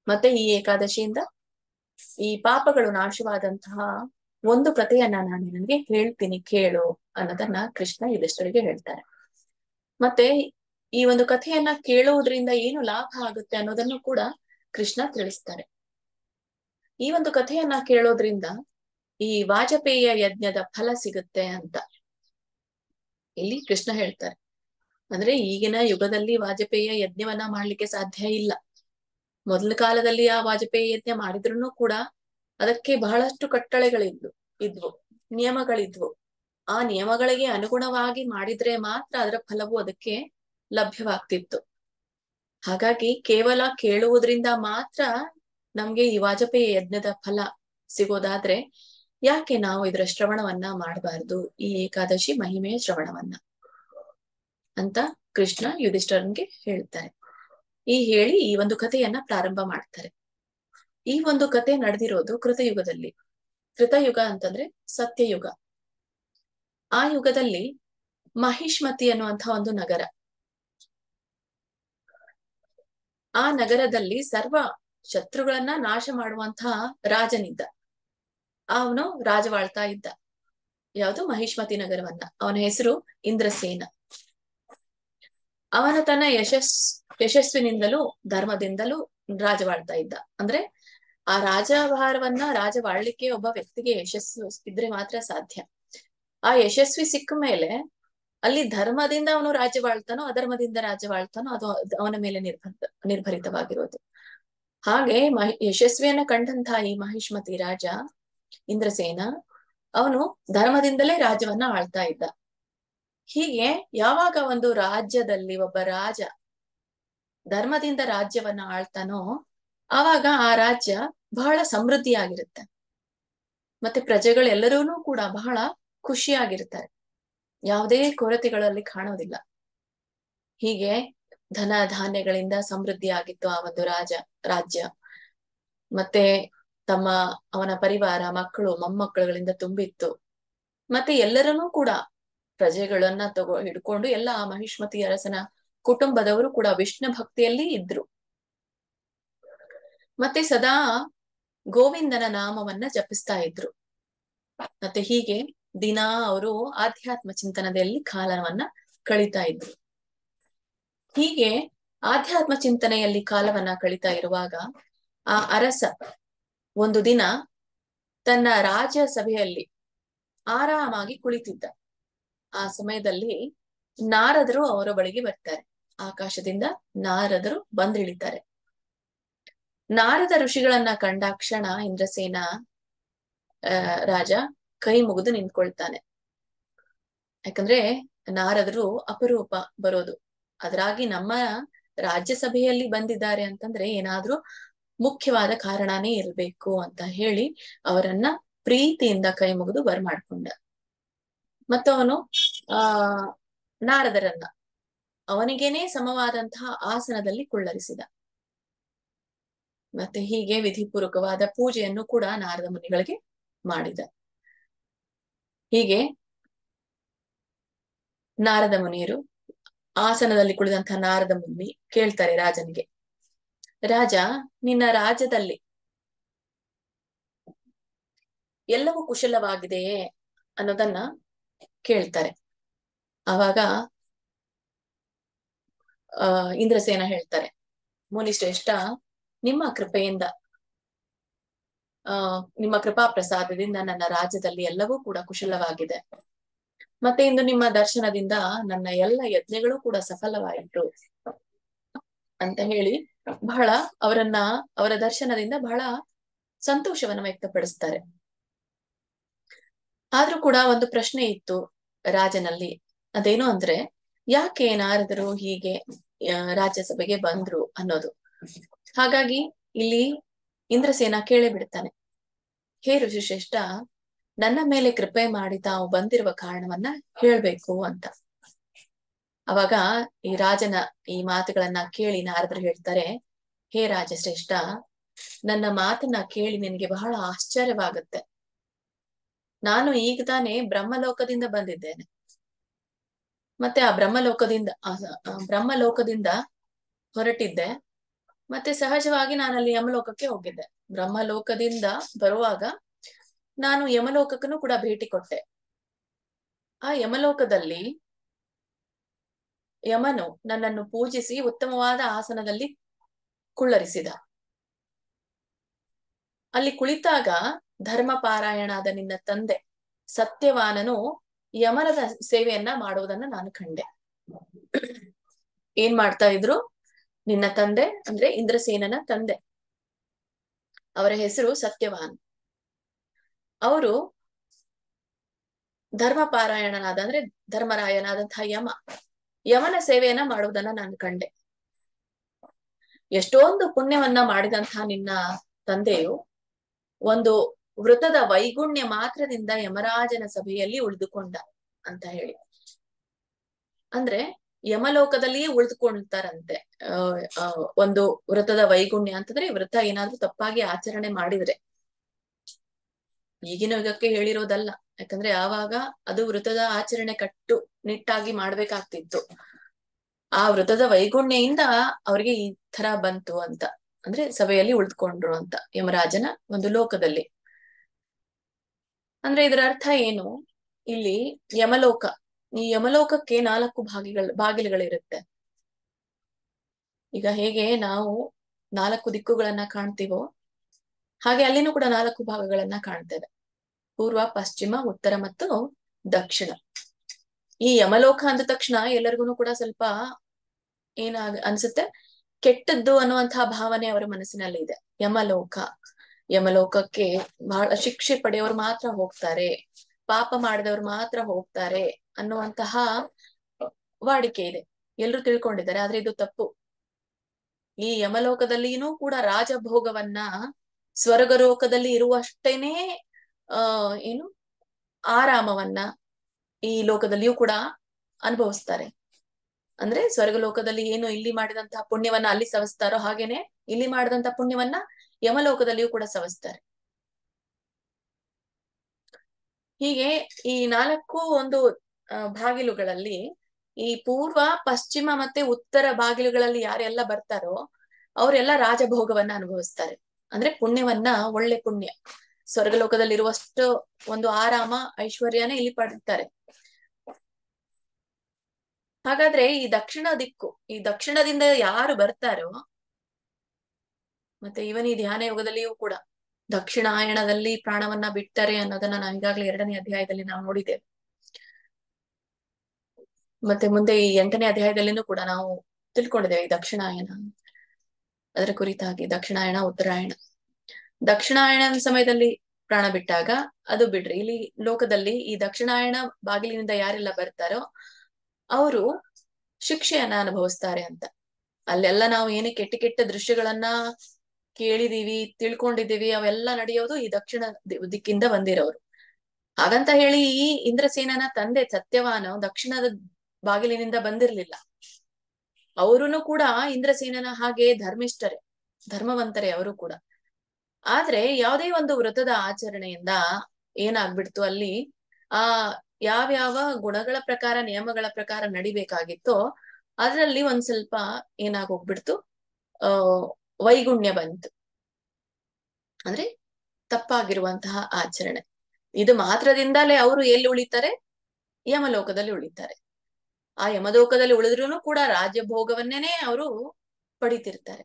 ಮತ್ತೆ ಈ ಏಕಾದಶಿಯಿಂದ ಈ ಪಾಪಗಳು ನಾಶವಾದಂತಹ ಒಂದು ಕಥೆಯನ್ನ ನಾನು ನಿನಗೆ ಹೇಳ್ತೀನಿ ಕೇಳು ಅನ್ನೋದನ್ನ ಕೃಷ್ಣ ಯುಧಿಷ್ಠಿರನಿಗೆ ಹೇಳ್ತಾರೆ. ಮತ್ತೆ ಈ ಒಂದು ಕಥೆಯನ್ನ ಕೇಳುವುದರಿಂದ ಏನು ಲಾಭ ಆಗುತ್ತೆ ಅನ್ನೋದನ್ನು ಕೂಡ ಕೃಷ್ಣ ತಿಳಿಸ್ತಾರೆ. ಈ ಒಂದು ಕಥೆಯನ್ನ ಕೇಳೋದ್ರಿಂದ ಈ ವಾಜಪೇಯ ಯಜ್ಞದ ಫಲ ಸಿಗುತ್ತೆ ಅಂತ ಇಲ್ಲಿ ಕೃಷ್ಣ ಹೇಳ್ತಾರೆ. ಅಂದ್ರೆ ಈಗಿನ ಯುಗದಲ್ಲಿ ವಾಜಪೇಯ ಯಜ್ಞವನ್ನ ಮಾಡ್ಲಿಕ್ಕೆ ಸಾಧ್ಯ ಇಲ್ಲ. ಮೊದಲ ಕಾಲದಲ್ಲಿ ಆ ವಾಜಪೇಯಿ ಯಜ್ಞ ಮಾಡಿದ್ರು ಕೂಡ ಅದಕ್ಕೆ ಬಹಳಷ್ಟು ಇದ್ವು, ನಿಯಮಗಳಿದ್ವು. ಆ ನಿಯಮಗಳಿಗೆ ಅನುಗುಣವಾಗಿ ಮಾಡಿದ್ರೆ ಮಾತ್ರ ಅದರ ಫಲವು ಅದಕ್ಕೆ ಲಭ್ಯವಾಗ್ತಿತ್ತು. ಹಾಗಾಗಿ ಕೇವಲ ಕೇಳುವುದರಿಂದ ಮಾತ್ರ ನಮ್ಗೆ ಈ ವಾಜಪೇಯಿ ಯಜ್ಞದ ಫಲ ಸಿಗೋದಾದ್ರೆ ಯಾಕೆ ನಾವು ಇದರ ಶ್ರವಣವನ್ನ ಮಾಡಬಾರ್ದು, ಈ ಏಕಾದಶಿ ಮಹಿಮೆಯ ಶ್ರವಣವನ್ನ ಅಂತ ಕೃಷ್ಣ ಯುಧಿಷ್ಠಿರನಿಗೆ ಹೇಳ್ತಾರೆ. ಹೇಳಿ ಈ ಒಂದು ಕಥೆಯನ್ನ ಪ್ರಾರಂಭ ಮಾಡ್ತಾರೆ. ಈ ಒಂದು ಕಥೆ ನಡೆದಿರೋದು ಕೃತಯುಗದಲ್ಲಿ. ಕೃತಯುಗ ಅಂತಂದ್ರೆ ಸತ್ಯಯುಗ. ಆ ಯುಗದಲ್ಲಿ ಮಹಿಷ್ಮತಿ ಅನ್ನುವಂತಹ ಒಂದು ನಗರ. ಆ ನಗರದಲ್ಲಿ ಸರ್ವ ಶತ್ರುಗಳನ್ನ ನಾಶ ಮಾಡುವಂತಹ ರಾಜನಿದ್ದ. ಅವನು ರಾಜವಾಳ್ತಾ ಇದ್ದ. ಯಾವುದು? ಮಹಿಷ್ಮತಿ ನಗರವನ್ನ. ಅವನ ಹೆಸರು ಇಂದ್ರಸೇನ. ಅವನು ತನ್ನ ಯಶಸ್ವಿನಿಂದಲೂ ಧರ್ಮದಿಂದಲೂ ರಾಜವಾಳ್ತಾ ಇದ್ದ. ಅಂದ್ರೆ ಆ ರಾಜಭಾರವನ್ನ ರಾಜವಾಳ್ಲಿಕ್ಕೆ ಒಬ್ಬ ವ್ಯಕ್ತಿಗೆ ಯಶಸ್ಸು ಇದ್ರೆ ಮಾತ್ರ ಸಾಧ್ಯ. ಆ ಯಶಸ್ವಿ ಸಿಕ್ಕ ಮೇಲೆ ಅಲ್ಲಿ ಧರ್ಮದಿಂದ ಅವನು ರಾಜ್ಯವಾಳ್ತಾನೋ ಅಧರ್ಮದಿಂದ ರಾಜ್ಯವಾಳ್ತಾನೋ ಅದು ಅವನ ಮೇಲೆ ನಿರ್ಭರಿತವಾಗಿರೋದು. ಹಾಗೆ ಯಶಸ್ವಿಯನ್ನ ಕಂಡಂತಹ ಈ ಮಹಿಷ್ಮತಿ ರಾಜ ಇಂದ್ರಸೇನ ಅವನು ಧರ್ಮದಿಂದಲೇ ರಾಜ್ಯವನ್ನ ಆಳ್ತಾ ಇದ್ದ. ಹೀಗೆ ಯಾವಾಗ ಒಂದು ರಾಜ್ಯದಲ್ಲಿ ಒಬ್ಬ ರಾಜ ಧರ್ಮದಿಂದ ರಾಜ್ಯವನ್ನ ಆಳ್ತಾನೋ ಆವಾಗ ಆ ರಾಜ್ಯ ಬಹಳ ಸಮೃದ್ಧಿಯಾಗಿರುತ್ತೆ. ಮತ್ತೆ ಪ್ರಜೆಗಳೆಲ್ಲರೂ ಕೂಡ ಬಹಳ ಖುಷಿಯಾಗಿರ್ತಾರೆ. ಯಾವುದೇ ಕೊರತೆಗಳಲ್ಲಿ ಕಾಣೋದಿಲ್ಲ. ಹೀಗೆ ಧನ ಧಾನ್ಯಗಳಿಂದ ಸಮೃದ್ಧಿ ಆಗಿತ್ತು ಆ ಒಂದು ರಾಜ್ಯ. ಮತ್ತೆ ಅವನ ಪರಿವಾರ, ಮಕ್ಕಳು ಮೊಮ್ಮಕ್ಕಳುಗಳಿಂದ ತುಂಬಿತ್ತು. ಮತ್ತೆ ಎಲ್ಲರನ್ನೂ ಕೂಡ ಪ್ರಜೆಗಳನ್ನ ಹಿಡ್ಕೊಂಡು ಎಲ್ಲ ಆ ಮಹಿಷ್ಮತಿ ಅರಸನ ಕುಟುಂಬದವರು ಕೂಡ ವಿಷ್ಣು ಭಕ್ತಿಯಲ್ಲಿ ಇದ್ರು. ಮತ್ತೆ ಸದಾ ಗೋವಿಂದನ ನಾಮವನ್ನ ಜಪಿಸ್ತಾ ಇದ್ರು. ಮತ್ತೆ ಹೀಗೆ ದಿನಾ ಅವರು ಆಧ್ಯಾತ್ಮ ಚಿಂತನದಲ್ಲಿ ಕಾಲವನ್ನ ಕಳೀತಾ ಇದ್ರು. ಹೀಗೆ ಆಧ್ಯಾತ್ಮ ಚಿಂತನೆಯಲ್ಲಿ ಕಾಲವನ್ನ ಕಳೀತಾ ಇರುವಾಗ ಆ ಅರಸ ಒಂದು ದಿನ ತನ್ನ ರಾಜಸಭೆಯಲ್ಲಿ ಆರಾಮಾಗಿ ಕುಳಿತಿದ್ದ. ಆ ಸಮಯದಲ್ಲಿ ನಾರದರು ಅವರ ಬಳಿಗೆ ಬರ್ತಾರೆ. ಆಕಾಶದಿಂದ ನಾರದರು ಬಂದಿಳಿತಾರೆ. ನಾರದ ಋಷಿಗಳನ್ನ ಕಂಡಾಕ್ಷಣ ಇಂದ್ರಸೇನ ರಾಜ ಕೈ ಮುಗಿದು ನಿಂತ್ಕೊಳ್ತಾನೆ. ಯಾಕಂದ್ರೆ ನಾರದರು ಅಪರೂಪ ಬರೋದು. ಅದ್ರಾಗಿ ನಮ್ಮ ರಾಜ್ಯಸಭೆಯಲ್ಲಿ ಬಂದಿದ್ದಾರೆ ಅಂತಂದ್ರೆ ಏನಾದ್ರೂ ಮುಖ್ಯವಾದ ಕಾರಣನೇ ಇರ್ಬೇಕು ಅಂತ ಹೇಳಿ ಅವರನ್ನ ಪ್ರೀತಿಯಿಂದ ಕೈ ಮುಗಿದು ಬರ್ಮಾಡ್ಕೊಂಡ. ಮತ್ತು ಅವನು ನಾರದರನ್ನ ಅವನಿಗೇನೆ ಸಮವಾದಂತಹ ಆಸನದಲ್ಲಿ ಕುಳ್ಳರಿಸಿದ. ಮತ್ತೆ ಹೀಗೆ ವಿಧಿಪೂರ್ವಕವಾದ ಪೂಜೆಯನ್ನು ಕೂಡ ನಾರದ ಮುನಿಗಳಿಗೆ ಮಾಡಿದ. ಹೀಗೆ ನಾರದ ಮುನಿಯರು ಆಸನದಲ್ಲಿ ಕುಳಿದಂತಹ ನಾರದ ಮುನಿ ಕೇಳ್ತಾರೆ ರಾಜನಿಗೆ, ರಾಜ, ನಿನ್ನ ರಾಜ್ಯದಲ್ಲಿ ಎಲ್ಲವೂ ಕುಶಲವಾಗಿದೆಯೇ ಅನ್ನೋದನ್ನ ಕೇಳ್ತಾರೆ. ಆವಾಗ ಇಂದ್ರಸೇನ ಹೇಳ್ತಾರೆ, ಮುನಿಶ್ರೇಷ್ಠ, ನಿಮ್ಮ ಕೃಪೆಯಿಂದ ನಿಮ್ಮ ಕೃಪಾ ಪ್ರಸಾದದಿಂದ ನನ್ನ ರಾಜ್ಯದಲ್ಲಿ ಎಲ್ಲವೂ ಕೂಡ ಕುಶಲವಾಗಿದೆ. ಮತ್ತೆ ಇಂದು ನಿಮ್ಮ ದರ್ಶನದಿಂದ ನನ್ನ ಎಲ್ಲ ಯಜ್ಞಗಳು ಕೂಡ ಸಫಲವಾಯಿತು ಅಂತ ಹೇಳಿ ಬಹಳ ಅವರ ದರ್ಶನದಿಂದ ಬಹಳ ಸಂತೋಷವನ್ನ ವ್ಯಕ್ತಪಡಿಸ್ತಾರೆ. ಆದ್ರೂ ಕೂಡ ಒಂದು ಪ್ರಶ್ನೆ ಇತ್ತು ರಾಜನಲ್ಲಿ. ಅದೇನು ಅಂದ್ರೆ, ಯಾಕೆ ನಾರದರು ಹೀಗೆ ರಾಜ್ಯಸಭೆಗೆ ಬಂದ್ರು ಅನ್ನೋದು. ಹಾಗಾಗಿ ಇಲ್ಲಿ ಇಂದ್ರಸೇನ ಕೇಳಿ ಬಿಡ್ತಾನೆ, ಹೇ ಋಷಿಶ್ರೇಷ್ಠ, ನನ್ನ ಮೇಲೆ ಕೃಪೆ ಮಾಡಿ ತಾವು ಬಂದಿರುವ ಕಾರಣವನ್ನ ಹೇಳ್ಬೇಕು ಅಂತ. ಅವಾಗ ಈ ರಾಜನ ಈ ಮಾತುಗಳನ್ನ ಕೇಳಿ ನಾರದರು ಹೇಳ್ತಾರೆ, ಹೇ ರಾಜಶ್ರೇಷ್ಠ, ನನ್ನ ಮಾತನ್ನ ಕೇಳಿ ನಿನಗೆ ಬಹಳ ಆಶ್ಚರ್ಯವಾಗುತ್ತೆ. ನಾನು ಈಗ ತಾನೇ ಬ್ರಹ್ಮಲೋಕದಿಂದ ಬಂದಿದ್ದೇನೆ. ಮತ್ತೆ ಆ ಬ್ರಹ್ಮಲೋಕದಿಂದ ಹೊರಟಿದ್ದೆ. ಮತ್ತೆ ಸಹಜವಾಗಿ ನಾನು ಅಲ್ಲಿ ಯಮಲೋಕಕ್ಕೆ ಹೋಗಿದ್ದೆ. ಬ್ರಹ್ಮಲೋಕದಿಂದ ಬರುವಾಗ ನಾನು ಯಮಲೋಕಕ್ಕೂ ಕೂಡ ಭೇಟಿ ಕೊಟ್ಟೆ. ಆ ಯಮಲೋಕದಲ್ಲಿ ಯಮನು ನನ್ನನ್ನು ಪೂಜಿಸಿ ಉತ್ತಮವಾದ ಆಸನದಲ್ಲಿ ಕುಳ್ಳರಿಸಿದ. ಅಲ್ಲಿ ಕುಳಿತಾಗ ಧರ್ಮಪಾರಾಯಣಾದ ನಿನ್ನ ತಂದೆ ಸತ್ಯವಾನನು ಯಮನದ ಸೇವೆಯನ್ನ ಮಾಡುವುದನ್ನ ನಾನು ಕಂಡೆ. ಏನ್ ಮಾಡ್ತಾ ಇದ್ರು? ನಿನ್ನ ತಂದೆ ಅಂದ್ರೆ ಇಂದ್ರಸೇನನ ತಂದೆ, ಅವರ ಹೆಸರು ಸತ್ಯವಾನ್. ಅವರು ಧರ್ಮಪಾರಾಯಣನಾದ ಅಂದ್ರೆ ಧರ್ಮರಾಯನಾದಂತಹ ಯಮನ ಸೇವೆಯನ್ನ ಮಾಡುವುದನ್ನ ನಾನು ಕಂಡೆ. ಎಷ್ಟೊಂದು ಪುಣ್ಯವನ್ನ ಮಾಡಿದಂತಹ ನಿನ್ನ ತಂದೆಯು ಒಂದು ವೃತದ ವೈಗುಣ್ಯ ಮಾತ್ರದಿಂದ ಯಮರಾಜನ ಸಭೆಯಲ್ಲಿ ಉಳಿದುಕೊಂಡ ಅಂತ ಹೇಳಿ. ಅಂದ್ರೆ ಯಮಲೋಕದಲ್ಲಿಯೇ ಉಳಿದುಕೊಳ್ತಾರಂತೆ. ಒಂದು ವೃತದ ವೈಗುಣ್ಯ ಅಂತಂದ್ರೆ ವೃತ ಏನಾದ್ರೂ ತಪ್ಪಾಗಿ ಆಚರಣೆ ಮಾಡಿದ್ರೆ, ಈಗಿನ ಯುಗಕ್ಕೆ ಹೇಳಿರೋದಲ್ಲ. ಯಾಕಂದ್ರೆ ಆವಾಗ ಅದು ವೃತದ ಆಚರಣೆ ಕಟ್ಟು ನಿಟ್ಟಾಗಿ ಮಾಡ್ಬೇಕಾಗ್ತಿತ್ತು. ಆ ವೃತದ ವೈಗುಣ್ಯದಿಂದ ಅವ್ರಿಗೆ ಈ ತರ ಬಂತು ಅಂತ, ಅಂದ್ರೆ ಸಭೆಯಲ್ಲಿ ಉಳಿದುಕೊಂಡ್ರು ಅಂತ ಯಮರಾಜನ ಒಂದು ಲೋಕದಲ್ಲಿ. ಅಂದ್ರೆ ಇದರ ಅರ್ಥ ಏನು? ಇಲ್ಲಿ ಯಮಲೋಕ, ಈ ಯಮಲೋಕಕ್ಕೆ 4 ಬಾಗಿಲುಗಳಿರುತ್ತೆ. ಈಗ ಹೇಗೆ ನಾವು 4 ದಿಕ್ಕುಗಳನ್ನ ಕಾಣ್ತೀವೋ ಹಾಗೆ ಅಲ್ಲಿನೂ ಕೂಡ 4 ಭಾಗಗಳನ್ನ ಕಾಣ್ತೇವೆ. ಪೂರ್ವ, ಪಶ್ಚಿಮ, ಉತ್ತರ ಮತ್ತು ದಕ್ಷಿಣ. ಈ ಯಮಲೋಕ ಅಂದ ತಕ್ಷಣ ಎಲ್ಲರಿಗೂ ಕೂಡ ಸ್ವಲ್ಪ ಅನ್ಸುತ್ತೆ, ಕೆಟ್ಟದ್ದು ಅನ್ನುವಂತಹ ಭಾವನೆ ಅವರ ಮನಸ್ಸಿನಲ್ಲಿ ಇದೆ. ಯಮಲೋಕಕ್ಕೆ ಬಹಳ ಶಿಕ್ಷೆ ಪಡೆಯೋರು ಮಾತ್ರ ಹೋಗ್ತಾರೆ, ಪಾಪ ಮಾಡಿದವರು ಮಾತ್ರ ಹೋಗ್ತಾರೆ ಅನ್ನುವಂತಹ ವಾಡಿಕೆ ಇದೆ. ಎಲ್ರು ತಿಳ್ಕೊಂಡಿದ್ದಾರೆ, ಆದ್ರೆ ಇದು ತಪ್ಪು. ಈ ಯಮಲೋಕದಲ್ಲಿನೂ ಕೂಡ ರಾಜಭೋಗವನ್ನ ಸ್ವರ್ಗಲೋಕದಲ್ಲಿ ಇರುವಷ್ಟೇನೆ ಆರಾಮವನ್ನ ಈ ಲೋಕದಲ್ಲಿಯೂ ಕೂಡ ಅನುಭವಿಸ್ತಾರೆ. ಅಂದ್ರೆ ಸ್ವರ್ಗಲೋಕದಲ್ಲಿ ಏನು ಇಲ್ಲಿ ಮಾಡಿದಂತಹ ಪುಣ್ಯವನ್ನ ಅಲ್ಲಿ ಸವಿಸ್ತಾರೋ ಹಾಗೇನೆ ಇಲ್ಲಿ ಮಾಡಿದಂತಹ ಪುಣ್ಯವನ್ನ ಯಮಲೋಕದಲ್ಲಿಯೂ ಕೂಡ ಸವಿಸ್ತಾರೆ. ಹೀಗೆ ಈ 4 ಒಂದು ಬಾಗಿಲುಗಳಲ್ಲಿ ಈ ಪೂರ್ವ, ಪಶ್ಚಿಮ ಮತ್ತೆ ಉತ್ತರ ಬಾಗಿಲುಗಳಲ್ಲಿ ಯಾರೆಲ್ಲ ಬರ್ತಾರೋ ಅವರೆಲ್ಲ ರಾಜಭೋಗವನ್ನ ಅನುಭವಿಸ್ತಾರೆ. ಅಂದ್ರೆ ಪುಣ್ಯವನ್ನ, ಒಳ್ಳೆ ಪುಣ್ಯ, ಸ್ವರ್ಗಲೋಕದಲ್ಲಿರುವಷ್ಟು ಒಂದು ಆರಾಮ ಐಶ್ವರ್ಯನ ಇಲ್ಲಿ ಪಡ್ತಾರೆ. ಹಾಗಾದ್ರೆ ಈ ದಕ್ಷಿಣ ದಿಕ್ಕು, ಈ ದಕ್ಷಿಣದಿಂದ ಯಾರು ಬರ್ತಾರೋ, ಮತ್ತೆ ಇವನ್ ಈ ಧ್ಯಾನ ಯೋಗದಲ್ಲಿಯೂ ಕೂಡ ದಕ್ಷಿಣಾಯಣದಲ್ಲಿ ಪ್ರಾಣವನ್ನ ಬಿಡ್ತಾರೆ ಅನ್ನೋದನ್ನ ನಾವು ಈಗಾಗಲೇ 2ನೇ ಅಧ್ಯಾಯದಲ್ಲಿ ನಾವು ನೋಡಿದ್ದೇವೆ. ಮತ್ತೆ ಮುಂದೆ ಈ 8ನೇ ಅಧ್ಯಾಯದಲ್ಲಿನೂ ಕೂಡ ನಾವು ತಿಳ್ಕೊಂಡಿದ್ದೇವೆ ಈ ದಕ್ಷಿಣಾಯನ, ಅದರ ಕುರಿತಾಗಿ ದಕ್ಷಿಣಾಯಣ, ಉತ್ತರಾಯಣ. ದಕ್ಷಿಣಾಯಣ ಸಮಯದಲ್ಲಿ ಪ್ರಾಣ ಬಿಟ್ಟಾಗ ಅದು ಬಿಡ್ರಿ. ಇಲ್ಲಿ ಲೋಕದಲ್ಲಿ ಈ ದಕ್ಷಿಣಾಯಣ ಬಾಗಿಲಿನಿಂದ ಯಾರೆಲ್ಲ ಬರ್ತಾರೋ ಅವರು ಶಿಕ್ಷೆಯನ್ನ ಅನುಭವಿಸ್ತಾರೆ ಅಂತ. ಅಲ್ಲೆಲ್ಲ ನಾವು ಏನೇ ಕೆಟ್ಟ ದೃಶ್ಯಗಳನ್ನ ಕೇಳಿದೀವಿ, ತಿಳ್ಕೊಂಡಿದೀವಿ, ಅವೆಲ್ಲ ನಡೆಯೋದು ಈ ದಕ್ಷಿಣ ದಿಕ್ಕಿಂದ ಬಂದಿರೋರು. ಹಾಗಂತ ಹೇಳಿ ಈ ಇಂದ್ರಸೇನನ ತಂದೆ ಸತ್ಯವಾನ ದಕ್ಷಿಣದ ಬಾಗಿಲಿನಿಂದ ಬಂದಿರ್ಲಿಲ್ಲ. ಅವರುನು ಕೂಡ ಇಂದ್ರಸೇನನ ಹಾಗೆ ಧರ್ಮಿಷ್ಠರೇ, ಧರ್ಮವಂತರೇ ಅವರು ಕೂಡ. ಆದ್ರೆ ಯಾವುದೇ ಒಂದು ವ್ರತದ ಆಚರಣೆಯಿಂದ ಏನಾಗ್ಬಿಡ್ತು, ಅಲ್ಲಿ ಯಾವ್ಯಾವ ಗುಣಗಳ ಪ್ರಕಾರ, ನಿಯಮಗಳ ಪ್ರಕಾರ ನಡಿಬೇಕಾಗಿತ್ತೋ ಅದರಲ್ಲಿ ಒಂದ್ ಸ್ವಲ್ಪ ಏನಾಗೋಗ್ಬಿಡ್ತು, ವೈಗುಣ್ಯ ಬಂತು. ಅಂದ್ರೆ ತಪ್ಪಾಗಿರುವಂತಹ ಆಚರಣೆ. ಇದು ಮಾತ್ರದಿಂದಲೇ ಅವರು ಎಲ್ಲಿ ಉಳಿತಾರೆ? ಯಮಲೋಕದಲ್ಲಿ ಉಳಿತಾರೆ. ಆ ಯಮಲೋಕದಲ್ಲಿ ಉಳಿದ್ರೂ ಕೂಡ ರಾಜ್ಯಭೋಗವನ್ನೇನೆ ಅವರು ಪಡಿತಿರ್ತಾರೆ.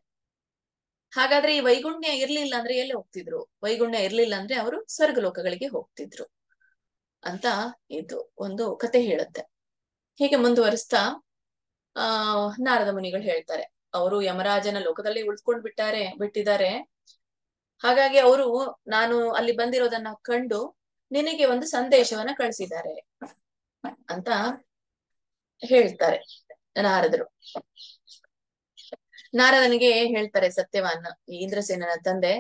ಹಾಗಾದ್ರೆ ಈ ವೈಗುಣ್ಯ ಇರ್ಲಿಲ್ಲ ಅಂದ್ರೆ ಎಲ್ಲಿ ಹೋಗ್ತಿದ್ರು? ವೈಗುಣ್ಯ ಇರ್ಲಿಲ್ಲ ಅಂದ್ರೆ ಅವರು ಸ್ವರ್ಗಲೋಕಗಳಿಗೆ ಹೋಗ್ತಿದ್ರು ಅಂತ ಇದು ಒಂದು ಕತೆ ಹೇಳುತ್ತೆ. ಹೀಗೆ ಮುಂದುವರಿಸ್ತಾ ನಾರದ ಮುನಿಗಳು ಹೇಳ್ತಾರೆ, ಅವರು ಯಮರಾಜನ ಲೋಕದಲ್ಲಿ ಬಿಟ್ಟಿದ್ದಾರೆ. ಹಾಗಾಗಿ ಅವರು ನಾನು ಅಲ್ಲಿ ಬಂದಿರೋದನ್ನ ಕಂಡು ನಿನಗೆ ಒಂದು ಸಂದೇಶವನ್ನ ಕಳಿಸಿದ್ದಾರೆ ಅಂತ ಹೇಳ್ತಾರೆ ನಾರದರು. ನಾರದನಿಗೆ ಹೇಳ್ತಾರೆ ಸತ್ಯವಾನ್, ಈ ಇಂದ್ರಸೇನನ ತಂದೆ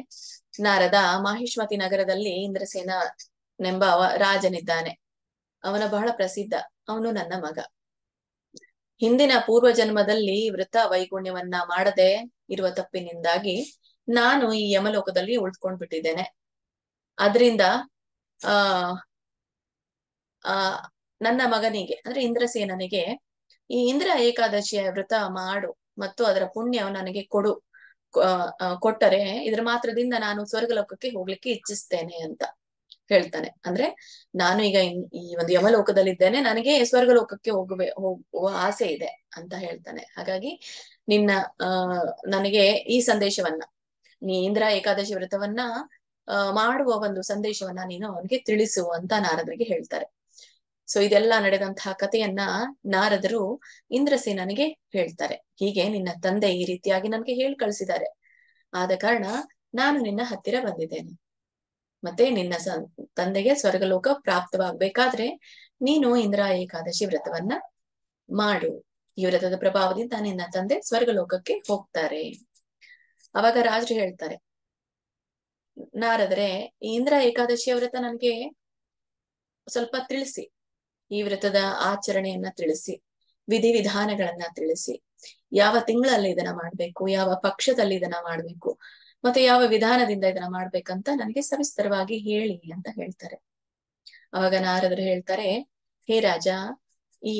ನಾರದ, ಮಾಹಿಷ್ಮತಿ ನಗರದಲ್ಲಿ ಇಂದ್ರಸೇನೆಂಬ ರಾಜನಿದ್ದಾನೆ. ಅವನ ಬಹಳ ಪ್ರಸಿದ್ಧ. ಅವನು ನನ್ನ ಮಗ. ಹಿಂದಿನ ಪೂರ್ವ ಜನ್ಮದಲ್ಲಿ ವೃತ ವೈಗುಣ್ಯವನ್ನ ಮಾಡದೆ ಇರುವ ತಪ್ಪಿನಿಂದಾಗಿ ನಾನು ಈ ಯಮಲೋಕದಲ್ಲಿ ಉಳ್ಕೊಂಡ್ಬಿಟ್ಟಿದ್ದೇನೆ. ಆದ್ರಿಂದ ಆ ನನ್ನ ಮಗನಿಗೆ ಅಂದ್ರೆ ಇಂದ್ರಸೇನನಿಗೆ ಈ ಇಂದ್ರ ಏಕಾದಶಿಯ ವ್ರತ ಮಾಡು ಮತ್ತು ಅದರ ಪುಣ್ಯ ನನಗೆ ಕೊಡು, ಕೊಟ್ಟರೆ ಇದ್ರ ಮಾತ್ರದಿಂದ ನಾನು ಸ್ವರ್ಗಲೋಕಕ್ಕೆ ಹೋಗ್ಲಿಕ್ಕೆ ಇಚ್ಛಿಸ್ತೇನೆ ಅಂತ ಹೇಳ್ತಾನೆ. ಅಂದ್ರೆ ನಾನು ಈಗ ಈ ಒಂದು ಯಮಲೋಕದಲ್ಲಿದ್ದೇನೆ, ನನಗೆ ಸ್ವರ್ಗಲೋಕಕ್ಕೆ ಹೋಗುವ ಆಸೆ ಇದೆ ಅಂತ ಹೇಳ್ತಾನೆ. ಹಾಗಾಗಿ ನಿನ್ನ ನನಗೆ ಈ ಸಂದೇಶವನ್ನ, ನೀ ಇಂದ್ರ ಏಕಾದಶಿ ವ್ರತವನ್ನ ಮಾಡುವ ಒಂದು ಸಂದೇಶವನ್ನ ನೀನು ಅವನಿಗೆ ತಿಳಿಸು ಅಂತ ನಾರದರಿಗೆ ಹೇಳ್ತಾರೆ. ಸೊ ಇದೆಲ್ಲ ನಡೆದಂತಹ ಕಥೆಯನ್ನ ನಾರದರು ಇಂದ್ರಸೇನನಿಗೆ ಹೇಳ್ತಾರೆ. ಹೀಗೆ ನಿನ್ನ ತಂದೆ ಈ ರೀತಿಯಾಗಿ ನನಗೆ ಹೇಳಿ ಕಳಿಸಿದ್ದಾರೆ, ಆದ ಕಾರಣ ನಾನು ನಿನ್ನ ಹತ್ತಿರ ಬಂದಿದ್ದೇನೆ. ಮತ್ತೆ ನಿನ್ನ ತಂದೆಗೆ ಸ್ವರ್ಗಲೋಕ ಪ್ರಾಪ್ತವಾಗ್ಬೇಕಾದ್ರೆ ನೀನು ಇಂದ್ರ ಏಕಾದಶಿ ವ್ರತವನ್ನ ಮಾಡು. ಈ ವ್ರತದ ಪ್ರಭಾವದಿಂದ ನಿನ್ನ ತಂದೆ ಸ್ವರ್ಗಲೋಕಕ್ಕೆ ಹೋಗ್ತಾರೆ. ಅವಾಗ ರಾಜರು ಹೇಳ್ತಾರೆ, ನಾರದ್ರೆ ಈ ಇಂದ್ರ ಏಕಾದಶಿಯ ವ್ರತ ನನಗೆ ಸ್ವಲ್ಪ ತಿಳಿಸಿ, ಈ ವ್ರತದ ಆಚರಣೆಯನ್ನ ತಿಳಿಸಿ, ವಿಧಿವಿಧಾನಗಳನ್ನ ತಿಳಿಸಿ, ಯಾವ ತಿಂಗಳಲ್ಲಿ ಇದನ್ನ ಮಾಡ್ಬೇಕು, ಯಾವ ಪಕ್ಷದಲ್ಲಿ ಇದನ್ನ ಮಾಡ್ಬೇಕು, ಮತ್ತೆ ಯಾವ ವಿಧಾನದಿಂದ ಇದನ್ನ ಮಾಡ್ಬೇಕಂತ ನನಗೆ ಸವಿಸ್ತರವಾಗಿ ಹೇಳಿ ಅಂತ ಹೇಳ್ತಾರೆ. ಅವಾಗ ನಾರದರು ಹೇಳ್ತಾರೆ, ಹೇ ರಾಜ, ಈ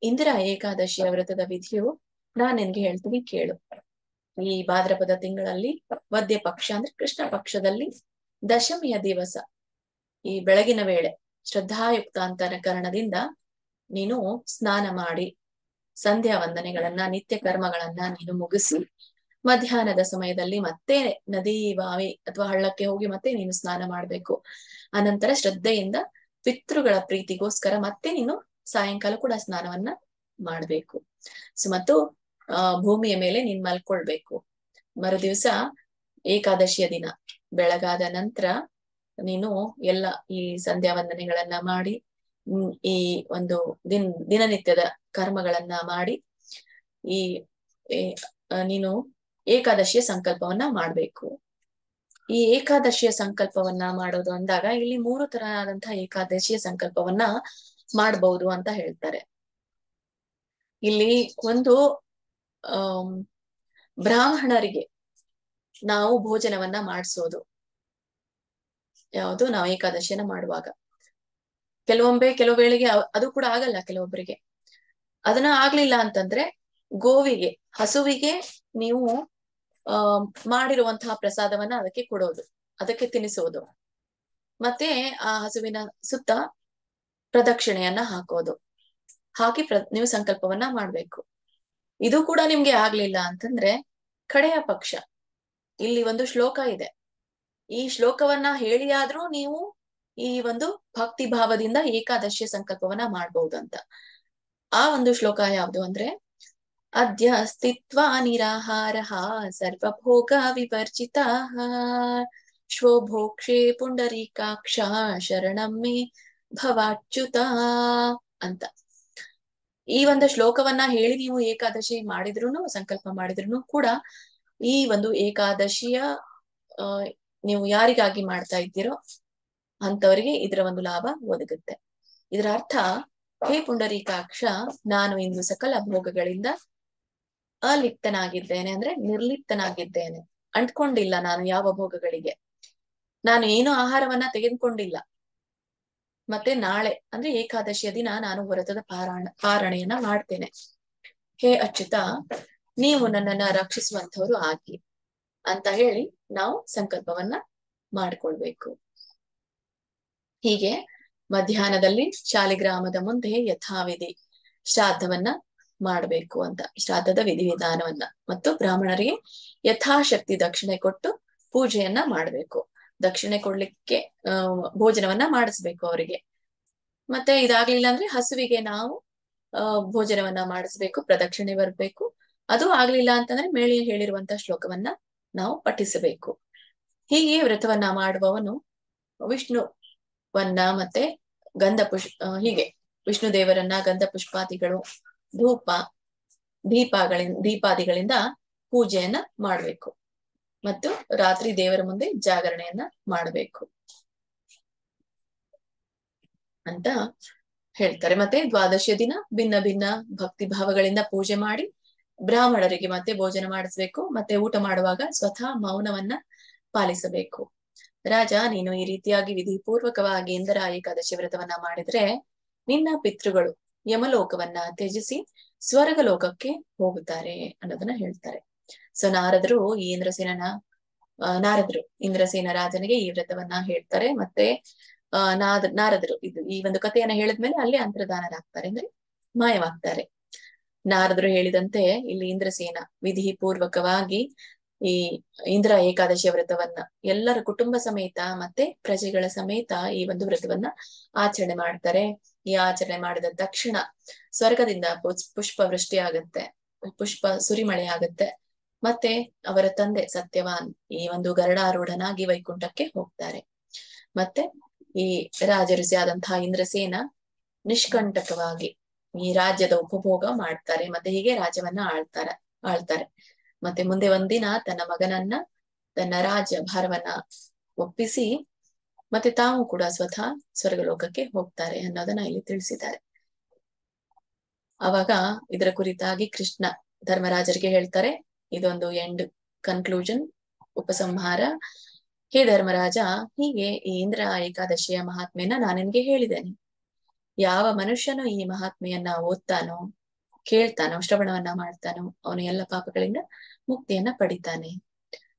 ಇಂದ್ರ ಏಕಾದಶಿಯ ವ್ರತದ ವಿಧಿಯು ನಾನ್ ನಿನ್ಗೆ ಹೇಳ್ತೀನಿ ಕೇಳು. ಈ ಭಾದ್ರಪದ ತಿಂಗಳಲ್ಲಿ ವದ್ಯ ಪಕ್ಷ ಅಂದ್ರೆ ಕೃಷ್ಣ ಪಕ್ಷದಲ್ಲಿ ದಶಮಿಯ ದಿವಸ ಈ ಬೆಳಗಿನ ವೇಳೆ ಶ್ರದ್ಧಾಯುಕ್ತ ಅಂತರಕರಣದಿಂದ ನೀನು ಸ್ನಾನ ಮಾಡಿ ಸಂಧ್ಯಾ ವಂದನೆಗಳನ್ನ, ನಿತ್ಯ ಕರ್ಮಗಳನ್ನ ನೀನು ಮುಗಿಸಿ ಮಧ್ಯಾಹ್ನದ ಸಮಯದಲ್ಲಿ ಮತ್ತೆ ನದಿ, ಬಾವಿ ಅಥವಾ ಹಳ್ಳಕ್ಕೆ ಹೋಗಿ ಮತ್ತೆ ನೀನು ಸ್ನಾನ ಮಾಡ್ಬೇಕು. ಅನಂತರ ಶ್ರದ್ಧೆಯಿಂದ ಪಿತೃಗಳ ಪ್ರೀತಿಗೋಸ್ಕರ ಮತ್ತೆ ನೀನು ಸಾಯಂಕಾಲ ಕೂಡ ಸ್ನಾನವನ್ನ ಮಾಡ್ಬೇಕು. ಸೊ ಮತ್ತು ಭೂಮಿಯ ಮೇಲೆ ನೀನ್ ಮಲ್ಕೊಳ್ಬೇಕು. ಮರುದಿವ್ಸ ಏಕಾದಶಿಯ ದಿನ ಬೆಳಗಾದ ನಂತರ ನೀನು ಎಲ್ಲ ಈ ಸಂಧ್ಯಾ ವಂದನೆಗಳನ್ನ ಮಾಡಿ ಈ ಒಂದು ದಿನನಿತ್ಯದ ಕರ್ಮಗಳನ್ನ ಮಾಡಿ ಈ ನೀನು ಏಕಾದಶಿಯ ಸಂಕಲ್ಪವನ್ನ ಮಾಡ್ಬೇಕು. ಈ ಏಕಾದಶಿಯ ಸಂಕಲ್ಪವನ್ನ ಮಾಡೋದು ಅಂದಾಗ ಇಲ್ಲಿ 3 ತರನಾದಂತಹ ಏಕಾದಶಿಯ ಸಂಕಲ್ಪವನ್ನ ಮಾಡಬಹುದು ಅಂತ ಹೇಳ್ತಾರೆ. ಇಲ್ಲಿ ಒಂದು ಬ್ರಾಹ್ಮಣರಿಗೆ ನಾವು ಭೋಜನವನ್ನ ಮಾಡಿಸೋದು ಯಾವುದು, ನಾವು ಏಕಾದಶಿಯನ್ನ ಮಾಡುವಾಗ ಕೆಲವು ವೇಳೆಗೆ ಅದು ಕೂಡ ಆಗಲ್ಲ ಕೆಲವೊಬ್ಬರಿಗೆ. ಅದನ್ನ ಆಗ್ಲಿಲ್ಲ ಅಂತಂದ್ರೆ ಗೋವಿಗೆ, ಹಸುವಿಗೆ ನೀವು ಮಾಡಿರುವಂತಹ ಪ್ರಸಾದವನ್ನ ಅದಕ್ಕೆ ಕೊಡೋದು, ಅದಕ್ಕೆ ತಿನ್ನಿಸೋದು, ಮತ್ತೆ ಆ ಹಸುವಿನ ಸುತ್ತ ಪ್ರದಕ್ಷಿಣೆಯನ್ನ ಹಾಕಿ ನೀವು ಸಂಕಲ್ಪವನ್ನ ಮಾಡ್ಬೇಕು. ಇದು ಕೂಡ ನಿಮ್ಗೆ ಆಗ್ಲಿಲ್ಲ ಅಂತಂದ್ರೆ ಕಡೆಯ ಪಕ್ಷ ಇಲ್ಲಿ ಒಂದು ಶ್ಲೋಕ ಇದೆ, ಈ ಶ್ಲೋಕವನ್ನ ಹೇಳಿಯಾದ್ರೂ ನೀವು ಈ ಒಂದು ಭಕ್ತಿ ಭಾವದಿಂದ ಏಕಾದಶಿಯ ಸಂಕಲ್ಪವನ್ನ ಮಾಡ್ಬಹುದಂತ. ಆ ಒಂದು ಶ್ಲೋಕ ಯಾವುದು ಅಂದ್ರೆ, ಅದ್ಯ ಸ್ಥಿತ್ವ ನಿರಾಹಾರ ಸರ್ವಭೋಗ ವಿವರ್ಜಿತ ಶ್ವೋ ಭೋಕ್ಷೆ ಪುಂಡರೀಕಾಕ್ಷ ಶರಣಂ ಮೇ ಭವಾಚ್ಯುತ ಅಂತ. ಈ ಒಂದು ಶ್ಲೋಕವನ್ನ ಹೇಳಿ ನೀವು ಏಕಾದಶಿ ಮಾಡಿದ್ರುನು, ಸಂಕಲ್ಪ ಮಾಡಿದ್ರುನು ಕೂಡ ಈ ಒಂದು ಏಕಾದಶಿಯ ನೀವು ಯಾರಿಗಾಗಿ ಮಾಡ್ತಾ ಇದ್ದೀರೋ ಅಂತವರಿಗೆ ಇದರ ಒಂದು ಲಾಭ ಒದಗುತ್ತೆ. ಇದರ ಅರ್ಥ, ಹೇ ಪುಂಡರೀಕಾಕ್ಷ, ನಾನು ಇಂದು ಸಕಲ ಭೋಗಗಳಿಂದ ಅಲಿಪ್ತನಾಗಿದ್ದೇನೆ, ಅಂದ್ರೆ ನಿರ್ಲಿಪ್ತನಾಗಿದ್ದೇನೆ, ಅಂಟ್ಕೊಂಡಿಲ್ಲ ನಾನು ಯಾವ ಭೋಗಗಳಿಗೆ, ನಾನು ಏನು ಆಹಾರವನ್ನ ತೆಗೆದುಕೊಂಡಿಲ್ಲ. ಮತ್ತೆ ನಾಳೆ ಅಂದ್ರೆ ಏಕಾದಶಿಯ ದಿನ ನಾನು ವ್ರತದ ಪಾರಣೆಯನ್ನ ಮಾಡ್ತೇನೆ. ಹೇ ಅಚ್ಯುತ, ನೀವು ನನ್ನನ್ನ ರಕ್ಷಿಸುವಂತವರು ಆಗಿ ಅಂತ ಹೇಳಿ ನಾವು ಸಂಕಲ್ಪವನ್ನ ಮಾಡ್ಕೊಳ್ಬೇಕು. ಹೀಗೆ ಮಧ್ಯಾಹ್ನದಲ್ಲಿ ಶಾಲಿಗ್ರಾಮದ ಮುಂದೆ ಯಥಾವಿಧಿ ಶ್ರಾದ್ದವನ್ನ ಮಾಡ್ಬೇಕು ಅಂತ, ಶ್ರಾದ್ದದ ವಿಧಿವಿಧಾನವನ್ನ ಮತ್ತು ಬ್ರಾಹ್ಮಣರಿಗೆ ಯಥಾಶಕ್ತಿ ದಕ್ಷಿಣೆ ಕೊಟ್ಟು ಪೂಜೆಯನ್ನ ಮಾಡ್ಬೇಕು. ದಕ್ಷಿಣೆ ಕೊಡ್ಲಿಕ್ಕೆ ಭೋಜನವನ್ನ ಮಾಡಿಸ್ಬೇಕು ಅವರಿಗೆ. ಮತ್ತೆ ಇದಾಗ್ಲಿಲ್ಲ ಅಂದ್ರೆ ಹಸುವಿಗೆ ನಾವು ಭೋಜನವನ್ನ ಮಾಡಿಸ್ಬೇಕು, ಪ್ರದಕ್ಷಿಣೆ ಬರ್ಬೇಕು. ಅದು ಆಗ್ಲಿಲ್ಲ ಅಂತಂದ್ರೆ ಮೇಲೆ ಹೇಳಿರುವಂತಹ ಶ್ಲೋಕವನ್ನ ನಾವು ಪಠಿಸಬೇಕು. ಹೀಗೆ ವ್ರತವನ್ನ ಮಾಡುವವನು ವಿಷ್ಣುವನ್ನ ಮತ್ತೆ ಹೀಗೆ ವಿಷ್ಣು ದೇವರನ್ನ ಗಂಧ ಪುಷ್ಪಾದಿಗಳು, ದೀಪಾದಿಗಳಿಂದ ಪೂಜೆಯನ್ನ ಮಾಡ್ಬೇಕು ಮತ್ತು ರಾತ್ರಿ ದೇವರ ಮುಂದೆ ಜಾಗರಣೆಯನ್ನ ಮಾಡಬೇಕು ಅಂತ ಹೇಳ್ತಾರೆ. ಮತ್ತೆ ದ್ವಾದಶಿಯ ದಿನ ಭಿನ್ನ ಭಿನ್ನ ಭಕ್ತಿ ಭಾವಗಳಿಂದ ಪೂಜೆ ಮಾಡಿ ಬ್ರಾಹ್ಮಣರಿಗೆ ಮತ್ತೆ ಭೋಜನ ಮಾಡಿಸ್ಬೇಕು. ಮತ್ತೆ ಊಟ ಮಾಡುವಾಗ ಸ್ವತಃ ಮೌನವನ್ನ ಪಾಲಿಸಬೇಕು. ರಾಜ, ನೀನು ಈ ರೀತಿಯಾಗಿ ವಿಧಿಪೂರ್ವಕವಾಗಿ ಇಂದ್ರ ಏಕಾದಶಿ ವ್ರತವನ್ನ ಮಾಡಿದ್ರೆ ನಿನ್ನ ಪಿತೃಗಳು ಯಮಲೋಕವನ್ನ ತ್ಯಜಿಸಿ ಸ್ವರ್ಗ ಲೋಕಕ್ಕೆ ಹೋಗುತ್ತಾರೆ ಅನ್ನೋದನ್ನ ಹೇಳ್ತಾರೆ. ಸೊ ನಾರದರು ಈ ನಾರದರು ಇಂದ್ರಸೇನ ರಾಜನಿಗೆ ಈ ವ್ರತವನ್ನ ಹೇಳ್ತಾರೆ. ಮತ್ತೆ ನಾರದರು ಈ ಒಂದು ಕಥೆಯನ್ನ ಹೇಳಿದ್ಮೇಲೆ ಅಲ್ಲಿ ಅಂತರ್ಧಾನರಾಗ್ತಾರೆ, ಅಂದ್ರೆ ಮಾಯವಾಗ್ತಾರೆ. ನಾರದರು ಹೇಳಿದಂತೆ ಇಲ್ಲಿ ಇಂದ್ರಸೇನ ವಿಧಿ ಪೂರ್ವಕವಾಗಿ ಈ ಇಂದ್ರ ಏಕಾದಶಿಯ ವ್ರತವನ್ನ ಎಲ್ಲರ ಕುಟುಂಬ ಸಮೇತ ಮತ್ತೆ ಪ್ರಜೆಗಳ ಸಮೇತ ಈ ಒಂದು ವ್ರತವನ್ನ ಆಚರಣೆ ಮಾಡ್ತಾರೆ. ಈ ಆಚರಣೆ ಮಾಡಿದ ತಕ್ಷಣ ಸ್ವರ್ಗದಿಂದ ಪುಷ್ಪ ವೃಷ್ಟಿ ಆಗತ್ತೆ, ಪುಷ್ಪ ಸುರಿಮಳೆ ಆಗತ್ತೆ. ಮತ್ತೆ ಅವರ ತಂದೆ ಸತ್ಯವಾನ್ ಈ ಒಂದು ಗರುಡಾರೂಢನಾಗಿ ವೈಕುಂಠಕ್ಕೆ ಹೋಗ್ತಾರೆ. ಮತ್ತೆ ಈ ರಾಜಋಷಿ ಆದಂತಹ ಇಂದ್ರಸೇನ ನಿಷ್ಕಂಟಕವಾಗಿ ಈ ರಾಜ್ಯದ ಉಪಭೋಗ ಮಾಡ್ತಾರೆ. ಮತ್ತೆ ಹೀಗೆ ರಾಜ್ಯವನ್ನ ಆಳ್ತಾರೆ. ಮತ್ತೆ ಮುಂದೆ ಒಂದಿನ ತನ್ನ ಮಗನನ್ನ ತನ್ನ ರಾಜ್ಯ ಭಾರವನ್ನ ಒಪ್ಪಿಸಿ ಮತ್ತೆ ತಾವು ಕೂಡ ಸ್ವತಃ ಸ್ವರ್ಗಲೋಕಕ್ಕೆ ಹೋಗ್ತಾರೆ ಅನ್ನೋದನ್ನ ಇಲ್ಲಿ ತಿಳಿಸಿದ್ದಾರೆ. ಅವಾಗ ಇದರ ಕುರಿತಾಗಿ ಕೃಷ್ಣ ಧರ್ಮರಾಜರಿಗೆ ಹೇಳ್ತಾರೆ, ಇದೊಂದು ಎಂಡ್ ಕನ್ಕ್ಲೂಷನ್, ಉಪಸಂಹಾರ. ಹೇ ಧರ್ಮರಾಜ, ಹೀಗೆ ಈ ಇಂದ್ರ ಏಕಾದಶಿಯ ಮಹಾತ್ಮೆಯನ್ನ ನಾನು ನಿನ್ಗೆ ಹೇಳಿದ್ದೇನೆ. ಯಾವ ಮನುಷ್ಯನು ಈ ಮಹಾತ್ಮೆಯನ್ನ ಓದ್ತಾನೋ, ಕೇಳ್ತಾನೋ, ಶ್ರವಣವನ್ನ ಮಾಡ್ತಾನೋ, ಅವನು ಎಲ್ಲ ಪಾಪಗಳಿಂದ ಮುಕ್ತಿಯನ್ನ ಪಡಿತಾನೆ.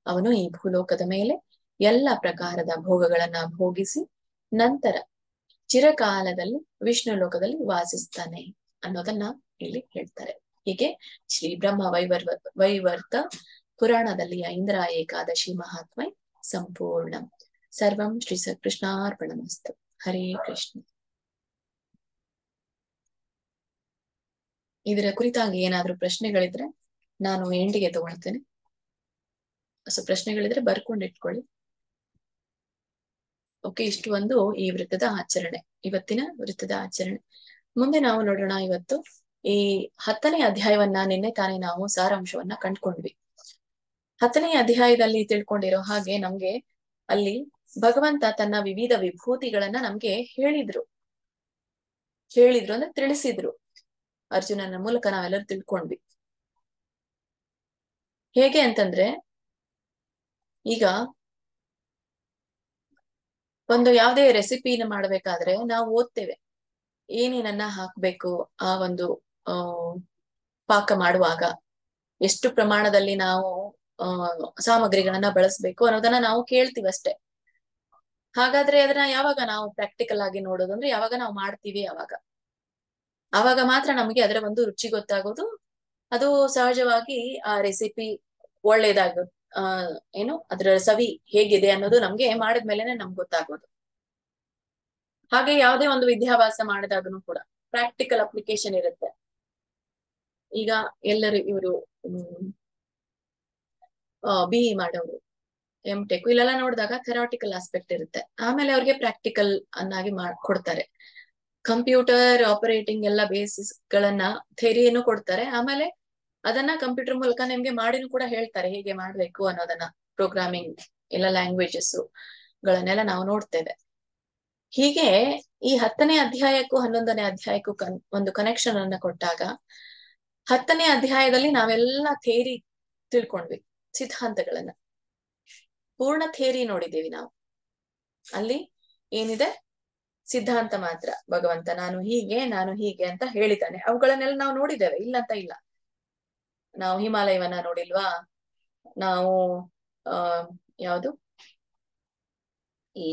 ಅವನು ಈ ಭೂಲೋಕದ ಮೇಲೆ ಎಲ್ಲ ಪ್ರಕಾರದ ಭೋಗಗಳನ್ನ ಭೋಗಿಸಿ ನಂತರ ಚಿರಕಾಲದಲ್ಲಿ ವಿಷ್ಣು ಲೋಕದಲ್ಲಿ ವಾಸಿಸ್ತಾನೆ ಅನ್ನೋದನ್ನ ಇಲ್ಲಿ ಹೇಳ್ತಾರೆ. ಹೀಗೆ ಶ್ರೀ ಬ್ರಹ್ಮ ವೈವರ್ತ ಪುರಾಣದಲ್ಲಿ ಇಂದ್ರ ಏಕಾದಶಿ ಮಹಾತ್ಮೆ ಸಂಪೂರ್ಣ. ಸರ್ವಂ ಶ್ರೀ ಕೃಷ್ಣಾರ್ಪಣಮಸ್ತು. ಹರೇ ಕೃಷ್ಣ. ಇದರ ಕುರಿತಾಗಿ ಏನಾದ್ರೂ ಪ್ರಶ್ನೆಗಳಿದ್ರೆ ನಾನು ಎಂಡಿಗೆ ತಗೊಳ್ತೇನೆ. ಸೊ ಪ್ರಶ್ನೆಗಳಿದ್ರೆ ಬರ್ಕೊಂಡಿಟ್ಕೊಳ್ಳಿ. ಓಕೆ, ಇಷ್ಟು ಒಂದು ಈ ವೃತ್ತದ ಆಚರಣೆ, ಇವತ್ತಿನ ವೃತ್ತದ ಆಚರಣೆ. ಮುಂದೆ ನಾವು ನೋಡೋಣ ಇವತ್ತು ಈ 10ನೇ ಅಧ್ಯಾಯವನ್ನ. ನಿನ್ನೆ ತಾನೇ ನಾವು ಸಾರಾಂಶವನ್ನ ಕಂಡ್ಕೊಂಡ್ವಿ. 10ನೇ ಅಧ್ಯಾಯದಲ್ಲಿ ತಿಳ್ಕೊಂಡಿರೋ ಹಾಗೆ ನಮ್ಗೆ ಅಲ್ಲಿ ಭಗವಂತ ತನ್ನ ವಿವಿಧ ವಿಭೂತಿಗಳನ್ನ ನಮ್ಗೆ ಹೇಳಿದ್ರು ಅಂದ್ರೆ ತಿಳಿಸಿದ್ರು. ಅರ್ಜುನನ ಮೂಲಕ ನಾವೆಲ್ಲರೂ ತಿಳ್ಕೊಂಡ್ವಿ. ಹೇಗೆ ಅಂತಂದ್ರೆ, ಈಗ ಒಂದು ಯಾವುದೇ ರೆಸಿಪಿನ ಮಾಡ್ಬೇಕಾದ್ರೆ ನಾವು ಓದ್ತೇವೆ ಏನೇನನ್ನ ಹಾಕ್ಬೇಕು, ಆ ಒಂದು ಪಾಕ ಮಾಡುವಾಗ ಎಷ್ಟು ಪ್ರಮಾಣದಲ್ಲಿ ನಾವು ಸಾಮಗ್ರಿಗಳನ್ನ ಬಳಸ್ಬೇಕು ಅನ್ನೋದನ್ನ ನಾವು ಕೇಳ್ತೀವಿ ಅಷ್ಟೇ. ಹಾಗಾದ್ರೆ ಅದನ್ನ ಯಾವಾಗ ನಾವು ಪ್ರಾಕ್ಟಿಕಲ್ ಆಗಿ ನೋಡೋದು ಅಂದ್ರೆ ಯಾವಾಗ ನಾವು ಮಾಡ್ತೀವಿ ಆವಾಗ ಮಾತ್ರ ನಮಗೆ ಅದರ ಒಂದು ರುಚಿ ಗೊತ್ತಾಗೋದು. ಅದು ಸಹಜವಾಗಿ ಆ ರೆಸಿಪಿ ಒಳ್ಳೇದಾಗ ಏನು ಅದರ ಸವಿ ಹೇಗಿದೆ ಅನ್ನೋದು ನಮ್ಗೆ ಮಾಡಿದ್ಮೇಲೆನೆ ನಮ್ಗೆ ಗೊತ್ತಾಗೋದು. ಹಾಗೆ ಯಾವುದೇ ಒಂದು ವಿದ್ಯಾಭ್ಯಾಸ ಮಾಡಿದಾಗನು ಕೂಡ ಪ್ರಾಕ್ಟಿಕಲ್ ಅಪ್ಲಿಕೇಶನ್ ಇರುತ್ತೆ. ಈಗ ಎಲ್ಲರೂ ಇವರು BE ಮಾಡೋರು, MTech ಇಲ್ಲೆಲ್ಲ ನೋಡಿದಾಗ ಥೆರಾಟಿಕಲ್ ಆಸ್ಪೆಕ್ಟ್ ಇರುತ್ತೆ. ಆಮೇಲೆ ಅವ್ರಿಗೆ ಪ್ರಾಕ್ಟಿಕಲ್ ಅನ್ನಾಗಿ ಕೊಡ್ತಾರೆ. ಕಂಪ್ಯೂಟರ್ ಆಪರೇಟಿಂಗ್ ಎಲ್ಲ ಬೇಸಿಸ್ ಗಳನ್ನ ಥಿಯರಿಯನ್ನು ಕೊಡ್ತಾರೆ. ಆಮೇಲೆ ಅದನ್ನ ಕಂಪ್ಯೂಟರ್ ಮೂಲಕ ನಿಮ್ಗೆ ಮಾಡಿನೂ ಕೂಡ ಹೇಳ್ತಾರೆ ಹೇಗೆ ಮಾಡ್ಬೇಕು ಅನ್ನೋದನ್ನ. ಪ್ರೋಗ್ರಾಮಿಂಗ್ ಎಲ್ಲ ಲ್ಯಾಂಗ್ವೇಜಸ್ ಗಳನ್ನೆಲ್ಲ ನಾವು ನೋಡ್ತೇವೆ. ಹೀಗೆ ಈ 10ನೇ ಅಧ್ಯಾಯಕ್ಕೂ 11ನೇ ಅಧ್ಯಾಯಕ್ಕೂ ಒಂದು ಕನೆಕ್ಷನ್ ಅನ್ನ ಕೊಟ್ಟಾಗ 10ನೇ ಅಧ್ಯಾಯದಲ್ಲಿ ನಾವೆಲ್ಲ ಥಿಯರಿ ತಿಳ್ಕೊಂಡ್ವಿ, ಸಿದ್ಧಾಂತಗಳನ್ನ ಪೂರ್ಣ ಥಿಯರಿ ನೋಡಿದ್ದೀವಿ ನಾವು. ಅಲ್ಲಿ ಏನಿದೆ ಸಿದ್ಧಾಂತ ಮಾತ್ರ. ಭಗವಂತ ನಾನು ಹೀಗೆ ಅಂತ ಹೇಳಿದ್ದಾನೆ. ಅವುಗಳನ್ನೆಲ್ಲ ನಾವು ನೋಡಿದ್ದೇವೆ, ಇಲ್ಲ ಅಂತ ಇಲ್ಲ. ನಾವು ಹಿಮಾಲಯವನ್ನ ನೋಡಿಲ್ವಾ, ನಾವು ಯಾವುದು ಈ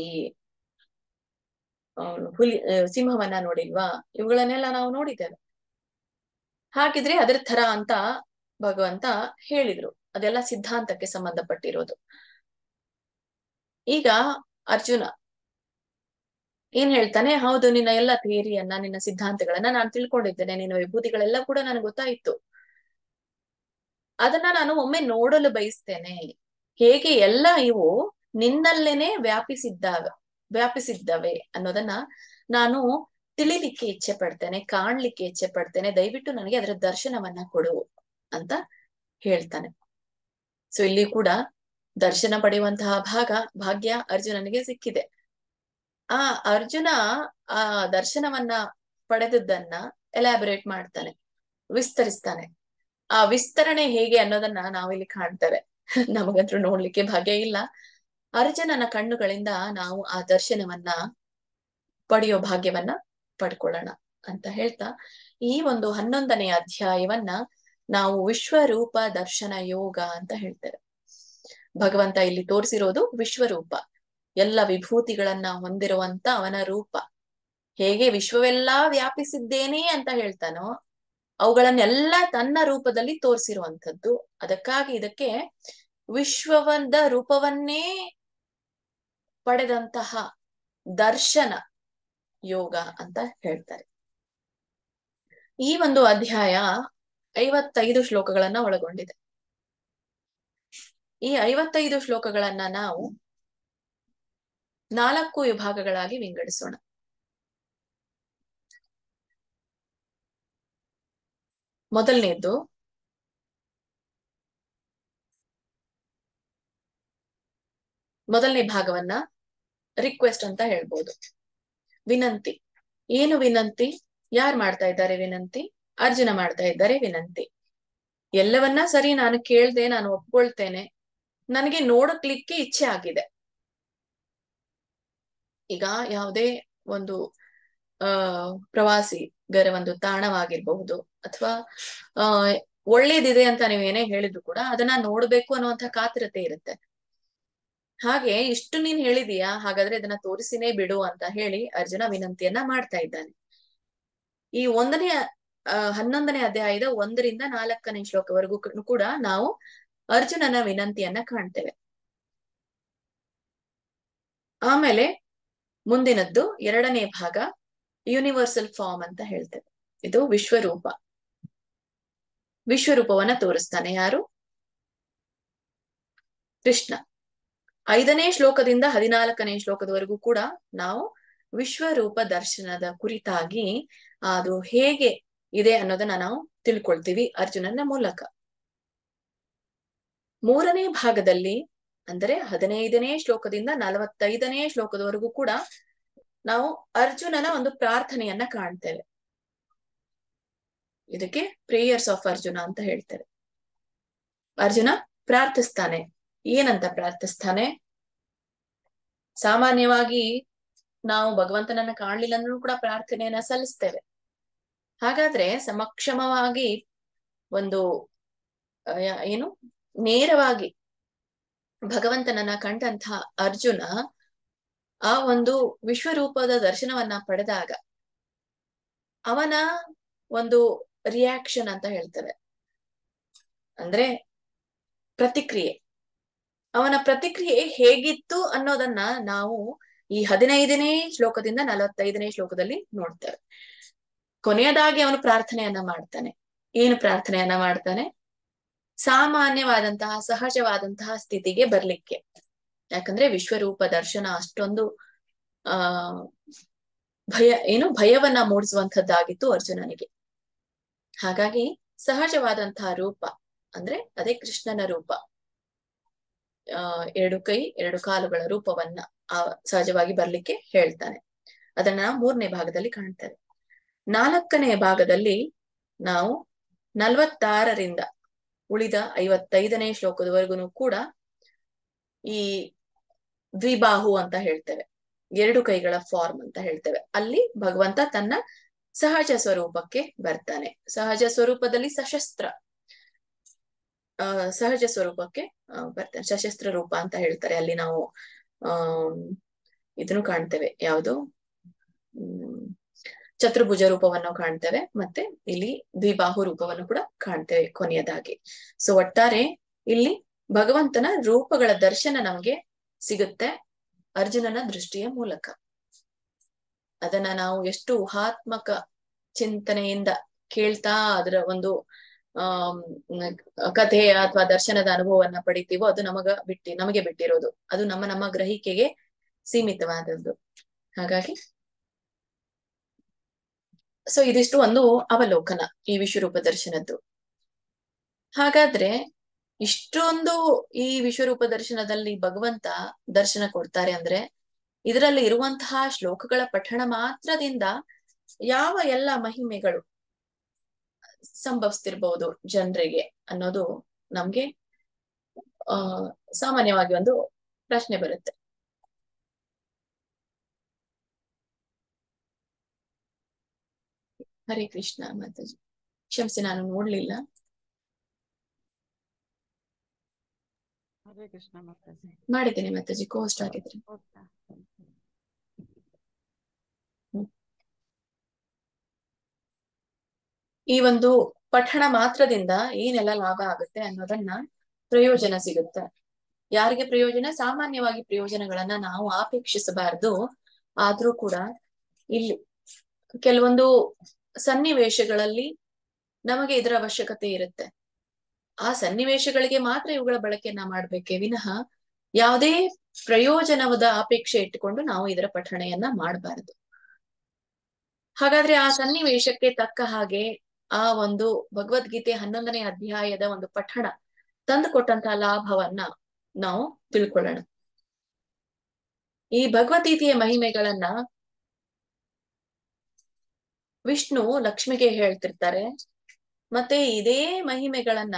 ಸಿಂಹವನ್ನ ನೋಡಿಲ್ವಾ, ಇವುಗಳನ್ನೆಲ್ಲ ನಾವು ನೋಡಿದ್ದೇವೆ. ಹಾಗಿದ್ರೆ ಅದರ ತರ ಅಂತ ಭಗವಂತ ಹೇಳಿದ್ರು. ಅದೆಲ್ಲ ಸಿದ್ಧಾಂತಕ್ಕೆ ಸಂಬಂಧಪಟ್ಟಿರೋದು. ಈಗ ಅರ್ಜುನ ಏನ್ ಹೇಳ್ತಾನೆ, ಹೌದು ನಿನ್ನ ಎಲ್ಲ ಥಿಯರಿಯನ್ನ, ನಿನ್ನ ಸಿದ್ಧಾಂತಗಳನ್ನ ನಾನು ತಿಳ್ಕೊಂಡಿದ್ದೇನೆ, ನಿನ್ನ ವಿಭೂತಿಗಳೆಲ್ಲ ಕೂಡ ನನಗೆ ಗೊತ್ತಾಯ್ತು. ಅದನ್ನ ನಾನು ಒಮ್ಮೆ ನೋಡಲು ಬಯಸ್ತೇನೆ. ಹೇಗೆ ಎಲ್ಲ ಇವು ನಿನ್ನಲ್ಲೇನೆ ವ್ಯಾಪಿಸಿದ್ದವೆ ಅನ್ನೋದನ್ನ ನಾನು ತಿಳಿಲಿಕ್ಕೆ ಇಚ್ಛೆ ಪಡ್ತೇನೆ, ಕಾಣ್ಲಿಕ್ಕೆ ಇಚ್ಛೆ ಪಡ್ತೇನೆ. ದಯವಿಟ್ಟು ನನಗೆ ಅದರ ದರ್ಶನವನ್ನ ಕೊಡು ಅಂತ ಹೇಳ್ತಾನೆ. ಸೊ ಇಲ್ಲಿ ಕೂಡ ದರ್ಶನ ಪಡೆಯುವಂತಹ ಭಾಗ್ಯ ಅರ್ಜುನನಿಗೆ ಸಿಕ್ಕಿದೆ. ಆ ಅರ್ಜುನ ಆ ದರ್ಶನವನ್ನ ಪಡೆದದ್ದನ್ನ ಎಲಾಬರೇಟ್ ಮಾಡ್ತಾನೆ, ವಿಸ್ತರಿಸ್ತಾನೆ. ಆ ವಿಸ್ತರಣೆ ಹೇಗೆ ಅನ್ನೋದನ್ನ ನಾವಿಲ್ಲಿ ಕಾಣ್ತೇವೆ. ನಮಗಂತೂ ನೋಡ್ಲಿಕ್ಕೆ ಭಾಗ್ಯ ಇಲ್ಲ. ಅರ್ಜುನನ ಕಣ್ಣುಗಳಿಂದ ನಾವು ಆ ದರ್ಶನವನ್ನ ಪಡೆಯೋ ಭಾಗ್ಯವನ್ನ ಪಡ್ಕೊಳ್ಳೋಣ ಅಂತ ಹೇಳ್ತಾ ಈ ಒಂದು 11ನೇ ಅಧ್ಯಾಯವನ್ನ ನಾವು ವಿಶ್ವರೂಪ ದರ್ಶನ ಯೋಗ ಅಂತ ಹೇಳ್ತೇವೆ. ಭಗವಂತ ಇಲ್ಲಿ ತೋರಿಸಿರೋದು ವಿಶ್ವರೂಪ, ಎಲ್ಲ ವಿಭೂತಿಗಳನ್ನ ಹೊಂದಿರುವಂತ ಅವನ ರೂಪ. ಹೇಗೆ ವಿಶ್ವವೆಲ್ಲಾ ವ್ಯಾಪಿಸಿದ್ದೇನೆ ಅಂತ ಹೇಳ್ತಾನೋ ಅವುಗಳನ್ನೆಲ್ಲ ತನ್ನ ರೂಪದಲ್ಲಿ ತೋರಿಸಿರುವಂಥದ್ದು. ಅದಕ್ಕಾಗಿ ಇದಕ್ಕೆ ವಿಶ್ವದ ರೂಪವನ್ನೇ ಪಡೆದಂತಹ ದರ್ಶನ ಯೋಗ ಅಂತ ಹೇಳ್ತಾರೆ. ಈ ಒಂದು ಅಧ್ಯಾಯ 55 ಶ್ಲೋಕಗಳನ್ನ ಒಳಗೊಂಡಿದೆ. ಈ 55 ಶ್ಲೋಕಗಳನ್ನ ನಾವು 4 ವಿಭಾಗಗಳಾಗಿ ವಿಂಗಡಿಸೋಣ. ಮೊದಲನೇದ್ದು ಮೊದಲನೇ ಭಾಗವನ್ನ ರಿಕ್ವೆಸ್ಟ್ ಅಂತ ಹೇಳ್ಬೋದು. ವಿನಂತಿ. ಏನು ವಿನಂತಿ? ಯಾರು ಮಾಡ್ತಾ ಇದ್ದಾರೆ ವಿನಂತಿ? ಅರ್ಜುನ ಮಾಡ್ತಾ ಇದ್ದಾರೆ ವಿನಂತಿ. ಎಲ್ಲವನ್ನ ಸರಿ ನಾನು ಕೇಳ್ದೆ, ನಾನು ಒಪ್ಕೊಳ್ತೇನೆ, ನನಗೆ ನೋಡಕ್ಲಿಕ್ಕೆ ಇಚ್ಛೆ ಆಗಿದೆ. ಈಗ ಯಾವುದೇ ಒಂದು ಪ್ರವಾಸಿಗರ ಒಂದು ತಾಣವಾಗಿರ್ಬಹುದು ಅಥವಾ ಒಳ್ಳೇದಿದೆ ಅಂತ ನೀವೇನೇ ಹೇಳಿದ್ರು ಕೂಡ ಅದನ್ನ ನೋಡ್ಬೇಕು ಅನ್ನುವಂಥ ಕಾತರತೆ ಇರುತ್ತೆ. ಹಾಗೆ ಇಷ್ಟು ನೀನ್ ಹೇಳಿದೀಯಾ, ಹಾಗಾದ್ರೆ ಇದನ್ನ ತೋರಿಸಿನೇ ಬಿಡು ಅಂತ ಹೇಳಿ ಅರ್ಜುನ ವಿನಂತಿಯನ್ನ ಮಾಡ್ತಾ ಇದ್ದಾನೆ. ಈ 11ನೇ ಅಧ್ಯಾಯದ 1ರಿಂದ 4ನೇ ಶ್ಲೋಕವರೆಗೂ ಕೂಡ ನಾವು ಅರ್ಜುನನ ವಿನಂತಿಯನ್ನ ಕಾಣ್ತೇವೆ. ಆಮೇಲೆ ಮುಂದಿನದ್ದು 2ನೇ ಭಾಗ ಯೂನಿವರ್ಸಲ್ ಫಾರ್ಮ್ ಅಂತ ಹೇಳ್ತೇವೆ. ಇದು ವಿಶ್ವರೂಪ. ವಿಶ್ವರೂಪವನ್ನ ತೋರಿಸ್ತಾನೆ ಯಾರು? ಕೃಷ್ಣ. 5ನೇ ಶ್ಲೋಕದಿಂದ 14ನೇ ಶ್ಲೋಕದವರೆಗೂ ಕೂಡ ನಾವು ವಿಶ್ವರೂಪ ದರ್ಶನದ ಕುರಿತಾಗಿ ಅದು ಹೇಗೆ ಇದೆ ಅನ್ನೋದನ್ನ ನಾವು ತಿಳ್ಕೊಳ್ತೀವಿ ಅರ್ಜುನನ ಮೂಲಕ. 3ನೇ ಭಾಗದಲ್ಲಿ ಅಂದರೆ 15ನೇ ಶ್ಲೋಕದಿಂದ 45ನೇ ಶ್ಲೋಕದವರೆಗೂ ಕೂಡ ನಾವು ಅರ್ಜುನನ ಒಂದು ಪ್ರಾರ್ಥನೆಯನ್ನ ಕಾಣ್ತೇವೆ. ಇದಕ್ಕೆ ಪ್ರೇಯರ್ಸ್ ಆಫ್ ಅರ್ಜುನ ಅಂತ ಹೇಳ್ತೇವೆ. ಅರ್ಜುನ ಪ್ರಾರ್ಥಿಸ್ತಾನೆ. ಏನಂತ ಪ್ರಾರ್ಥಿಸ್ತಾನೆ? ಸಾಮಾನ್ಯವಾಗಿ ನಾವು ಭಗವಂತನನ್ನ ಕಾಣ್ಲಿಲ್ಲ ಅಂದ್ರೂ ಕೂಡ ಪ್ರಾರ್ಥನೆಯನ್ನ ಸಲ್ಲಿಸ್ತೇವೆ. ಹಾಗಾದ್ರೆ ಸಮಕ್ಷಮವಾಗಿ ಒಂದು ಏನು ನೇರವಾಗಿ ಭಗವಂತನನ್ನ ಕಂಡಂತಹ ಅರ್ಜುನ ಆ ಒಂದು ವಿಶ್ವರೂಪದ ದರ್ಶನವನ್ನ ಪಡೆದಾಗ ಅವನ ಒಂದು ರಿಯಾಕ್ಷನ್ ಅಂತ ಹೇಳ್ತೇವೆ, ಅಂದ್ರೆ ಪ್ರತಿಕ್ರಿಯೆ. ಅವನ ಪ್ರತಿಕ್ರಿಯೆ ಹೇಗಿತ್ತು ಅನ್ನೋದನ್ನ ನಾವು ಈ 15ನೇ ಶ್ಲೋಕದಿಂದ 45ನೇ ಶ್ಲೋಕದಲ್ಲಿ ನೋಡ್ತೇವೆ. ಕೊನೆಯದಾಗಿ ಅವನು ಪ್ರಾರ್ಥನೆಯನ್ನ ಮಾಡ್ತಾನೆ. ಏನು ಪ್ರಾರ್ಥನೆಯನ್ನ ಮಾಡ್ತಾನೆ? ಸಾಮಾನ್ಯವಾದಂತಹ ಸಹಜವಾದಂತಹ ಸ್ಥಿತಿಗೆ ಬರ್ಲಿಕ್ಕೆ. ಯಾಕಂದ್ರೆ ವಿಶ್ವರೂಪ ದರ್ಶನ ಅಷ್ಟೊಂದು ಭಯವನ್ನ ಮೂಡಿಸುವಂತದ್ದಾಗಿತ್ತು ಅರ್ಜುನನಿಗೆ. ಹಾಗಾಗಿ ಸಹಜವಾದಂತಹ ರೂಪ ಅಂದ್ರೆ ಅದೇ ಕೃಷ್ಣನ ರೂಪ, 2 ಕೈ 2 ಕಾಲುಗಳ ರೂಪವನ್ನ ಸಹಜವಾಗಿ ಬರ್ಲಿಕ್ಕೆ ಹೇಳ್ತಾನೆ. ಅದನ್ನ 3ನೇ ಭಾಗದಲ್ಲಿ ಕಾಣ್ತೇವೆ. 4ನೇ ಭಾಗದಲ್ಲಿ ನಾವು 46ರಿಂದ ಉಳಿದ 55ನೇ ಶ್ಲೋಕದವರೆಗೂ ಕೂಡ ಈ ದ್ವಿಬಾಹು ಅಂತ ಹೇಳ್ತೇವೆ, 2 ಕೈಗಳ ಫಾರ್ಮ್ ಅಂತ ಹೇಳ್ತೇವೆ. ಅಲ್ಲಿ ಭಗವಂತ ತನ್ನ ಸಹಜ ಸ್ವರೂಪಕ್ಕೆ ಬರ್ತಾನೆ. ಸಹಜ ಸ್ವರೂಪದಲ್ಲಿ ಸಹಜ ಸ್ವರೂಪಕ್ಕೆ ಬರ್ತಾನೆ. ಸಶಸ್ತ್ರ ರೂಪ ಅಂತ ಹೇಳ್ತಾರೆ. ಅಲ್ಲಿ ನಾವು ಇದನ್ನು ಕಾಣ್ತೇವೆ, ಯಾವುದು ಚತುರ್ಭುಜ ರೂಪವನ್ನು ಕಾಣ್ತೇವೆ, ಮತ್ತೆ ಇಲ್ಲಿ ದ್ವಿಬಾಹು ರೂಪವನ್ನು ಕೂಡ ಕಾಣ್ತೇವೆ ಕೊನೆಯದಾಗಿ. ಸೊ ಒಟ್ಟಾರೆ ಇಲ್ಲಿ ಭಗವಂತನ ರೂಪಗಳ ದರ್ಶನ ನಮಗೆ ಸಿಗುತ್ತೆ ಅರ್ಜುನನ ದೃಷ್ಟಿಯ ಮೂಲಕ. ಅದನ್ನ ನಾವು ಎಷ್ಟು ಊಹಾತ್ಮಕ ಚಿಂತನೆಯಿಂದ ಕೇಳ್ತಾ ಅದರ ಒಂದು ಕಥೆಯ ಅಥವಾ ದರ್ಶನದ ಅನುಭವವನ್ನ ಪಡಿತೀವೋ ಅದು ನಮಗೆ ಬಿಟ್ಟಿರೋದು. ಅದು ನಮ್ಮ ಗ್ರಹಿಕೆಗೆ ಸೀಮಿತವಾದದ್ದು. ಹಾಗಾಗಿ ಸೊ ಇದಿಷ್ಟು ಒಂದು ಅವಲೋಕನ ಈ ವಿಶ್ವರೂಪ ದರ್ಶನದ್ದು. ಹಾಗಾದ್ರೆ ಇಷ್ಟೊಂದು ಈ ವಿಶ್ವರೂಪ ದರ್ಶನದಲ್ಲಿ ಭಗವಂತ ದರ್ಶನ ಕೊಡ್ತಾರೆ ಅಂದ್ರೆ ಇದರಲ್ಲಿ ಇರುವಂತಹ ಶ್ಲೋಕಗಳ ಪಠಣ ಮಾತ್ರದಿಂದ ಯಾವ ಎಲ್ಲ ಮಹಿಮೆಗಳು ಸಂಭವಿಸ್ತಿರ್ಬಹುದು ಜನರಿಗೆ ಅನ್ನೋದು ನಮ್ಗೆ ಸಾಮಾನ್ಯವಾಗಿ ಒಂದು ಪ್ರಶ್ನೆ ಬರುತ್ತೆ. ಹರೇ ಕೃಷ್ಣ ಮಾತಾಜಿ. ಕ್ಷಮಿಸಿ, ನಾನು ನೋಡ್ಲಿಲ್ಲ. ಹರೇ ಕೃಷ್ಣ ಮಾತಾಜಿ. ಮಾಡಿದ್ದೀನಿ ಮಾತಾಜಿ, ಕೋಸ್ಟ್ ಆಗಿದ್ರಿ. ಈ ಒಂದು ಪಠಣ ಮಾತ್ರದಿಂದ ಏನೆಲ್ಲ ಲಾಭ ಆಗುತ್ತೆ ಅನ್ನೋದನ್ನ ಪ್ರಯೋಜನ ಸಿಗುತ್ತೆ. ಯಾರಿಗೆ ಪ್ರಯೋಜನ? ಸಾಮಾನ್ಯವಾಗಿ ಪ್ರಯೋಜನಗಳನ್ನ ನಾವು ಅಪೇಕ್ಷಿಸಬಾರದು. ಆದ್ರೂ ಕೂಡ ಇಲ್ಲಿ ಕೆಲವೊಂದು ಸನ್ನಿವೇಶಗಳಲ್ಲಿ ನಮಗೆ ಇದರ ಅವಶ್ಯಕತೆ ಇರುತ್ತೆ. ಆ ಸನ್ನಿವೇಶಗಳಿಗೆ ಮಾತ್ರ ಇವುಗಳ ಬಳಕೆಯನ್ನ ಮಾಡ್ಬೇಕೇ ವಿನಃ ಯಾವುದೇ ಪ್ರಯೋಜನವಾದ ಅಪೇಕ್ಷೆ ಇಟ್ಟುಕೊಂಡು ನಾವು ಇದರ ಪಠಣೆಯನ್ನ ಮಾಡಬಾರದು. ಹಾಗಾದ್ರೆ ಆ ಸನ್ನಿವೇಶಕ್ಕೆ ತಕ್ಕ ಹಾಗೆ ಆ ಒಂದು ಭಗವದ್ಗೀತೆ 11ನೇ ಅಧ್ಯಾಯದ ಒಂದು ಪಠಣ ತಂದುಕೊಟ್ಟಂತಹ ಲಾಭವನ್ನ ನಾವು ತಿಳ್ಕೊಳ್ಳೋಣ. ಈ ಭಗವದ್ಗೀತೆಯ ಮಹಿಮೆಗಳನ್ನ ವಿಷ್ಣು ಲಕ್ಷ್ಮಿಗೆ ಹೇಳ್ತಿರ್ತಾರೆ. ಮತ್ತೆ ಇದೇ ಮಹಿಮೆಗಳನ್ನ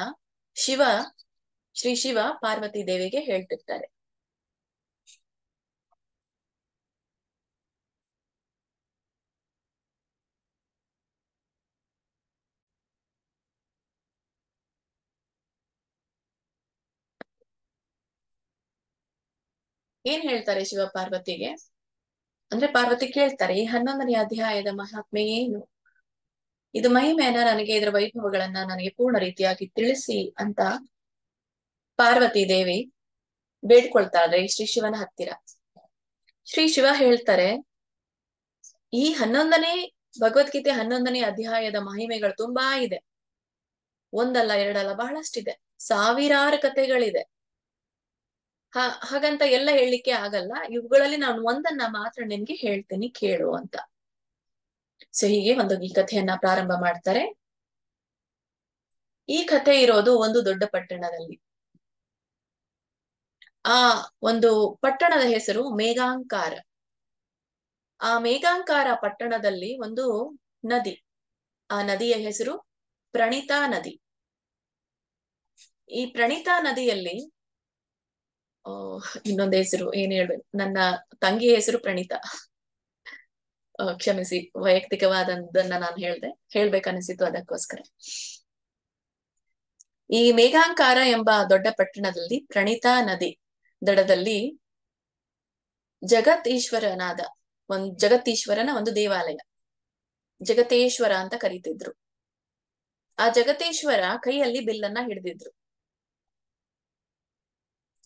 ಶ್ರೀ ಶಿವ ಪಾರ್ವತಿ ದೇವಿಗೆ ಹೇಳ್ತಿರ್ತಾರೆ. ಏನ್ ಹೇಳ್ತಾರೆ ಶಿವ ಪಾರ್ವತಿಗೆ ಅಂದ್ರೆ, ಪಾರ್ವತಿ ಕೇಳ್ತಾರೆ, ಈ 11ನೇ ಅಧ್ಯಾಯದ ಮಹಾತ್ಮೆ ಏನು? ಇದು ಮಹಿಮೆಯನ್ನ ನನಗೆ, ಇದರ ವೈಭವಗಳನ್ನ ನನಗೆ ಪೂರ್ಣ ರೀತಿಯಾಗಿ ತಿಳಿಸಿ ಅಂತ ಪಾರ್ವತಿ ದೇವಿ ಬೇಡ್ಕೊಳ್ತಾರೆ ಶ್ರೀ ಶಿವನ ಹತ್ತಿರ. ಶ್ರೀ ಶಿವ ಹೇಳ್ತಾರೆ, ಈ ಭಗವದ್ಗೀತೆ 11ನೇ ಅಧ್ಯಾಯದ ಮಹಿಮೆಗಳು ತುಂಬಾ ಇದೆ. ಒಂದಲ್ಲ ಎರಡಲ್ಲ, ಬಹಳಷ್ಟಿದೆ. ಸಾವಿರಾರು ಕಥೆಗಳಿದೆ. ಹಾಗಂತ ಎಲ್ಲ ಹೇಳಲಿಕ್ಕೆ ಆಗಲ್ಲ. ಇವುಗಳಲ್ಲಿ ನಾನು ಒಂದನ್ನ ಮಾತ್ರ ನಿನ್ಗೆ ಹೇಳ್ತೀನಿ, ಕೇಳು ಅಂತ. ಸೊ ಹೀಗೆ ಈ ಕಥೆಯನ್ನ ಪ್ರಾರಂಭ ಮಾಡ್ತಾರೆ. ಈ ಕಥೆ ಇರೋದು ಒಂದು ದೊಡ್ಡ ಪಟ್ಟಣದಲ್ಲಿ. ಆ ಒಂದು ಪಟ್ಟಣದ ಹೆಸರು ಮೇಘಾಂಕಾರ. ಆ ಮೇಘಾಂಕಾರ ಪಟ್ಟಣದಲ್ಲಿ ಒಂದು ನದಿ, ಆ ನದಿಯ ಹೆಸರು ಪ್ರಣಿತಾ ನದಿ. ಈ ಪ್ರಣಿತಾ ನದಿಯಲ್ಲಿ ಇನ್ನೊಂದು ಹೆಸರು ಏನ್ ಹೇಳ್ಬೇಕು, ನನ್ನ ತಂಗಿಯ ಹೆಸರು ಪ್ರಣೀತಾ. ಕ್ಷಮಿಸಿ, ವೈಯಕ್ತಿಕವಾದದ್ದನ್ನ ನಾನು ಹೇಳ್ಬೇಕನ್ನಿಸಿತು, ಅದಕ್ಕೋಸ್ಕರ. ಈ ಮೇಘಾಂಕಾರ ಎಂಬ ದೊಡ್ಡ ಪಟ್ಟಣದಲ್ಲಿ ಪ್ರಣಿತಾ ನದಿ ದಡದಲ್ಲಿ ಜಗತೀಶ್ವರನ ಒಂದು ದೇವಾಲಯ, ಜಗತೇಶ್ವರ ಅಂತ ಕರೀತಿದ್ರು. ಆ ಜಗತೇಶ್ವರ ಕೈಯಲ್ಲಿ ಬಿಲ್ಲನ್ನ ಹಿಡಿದಿದ್ರು.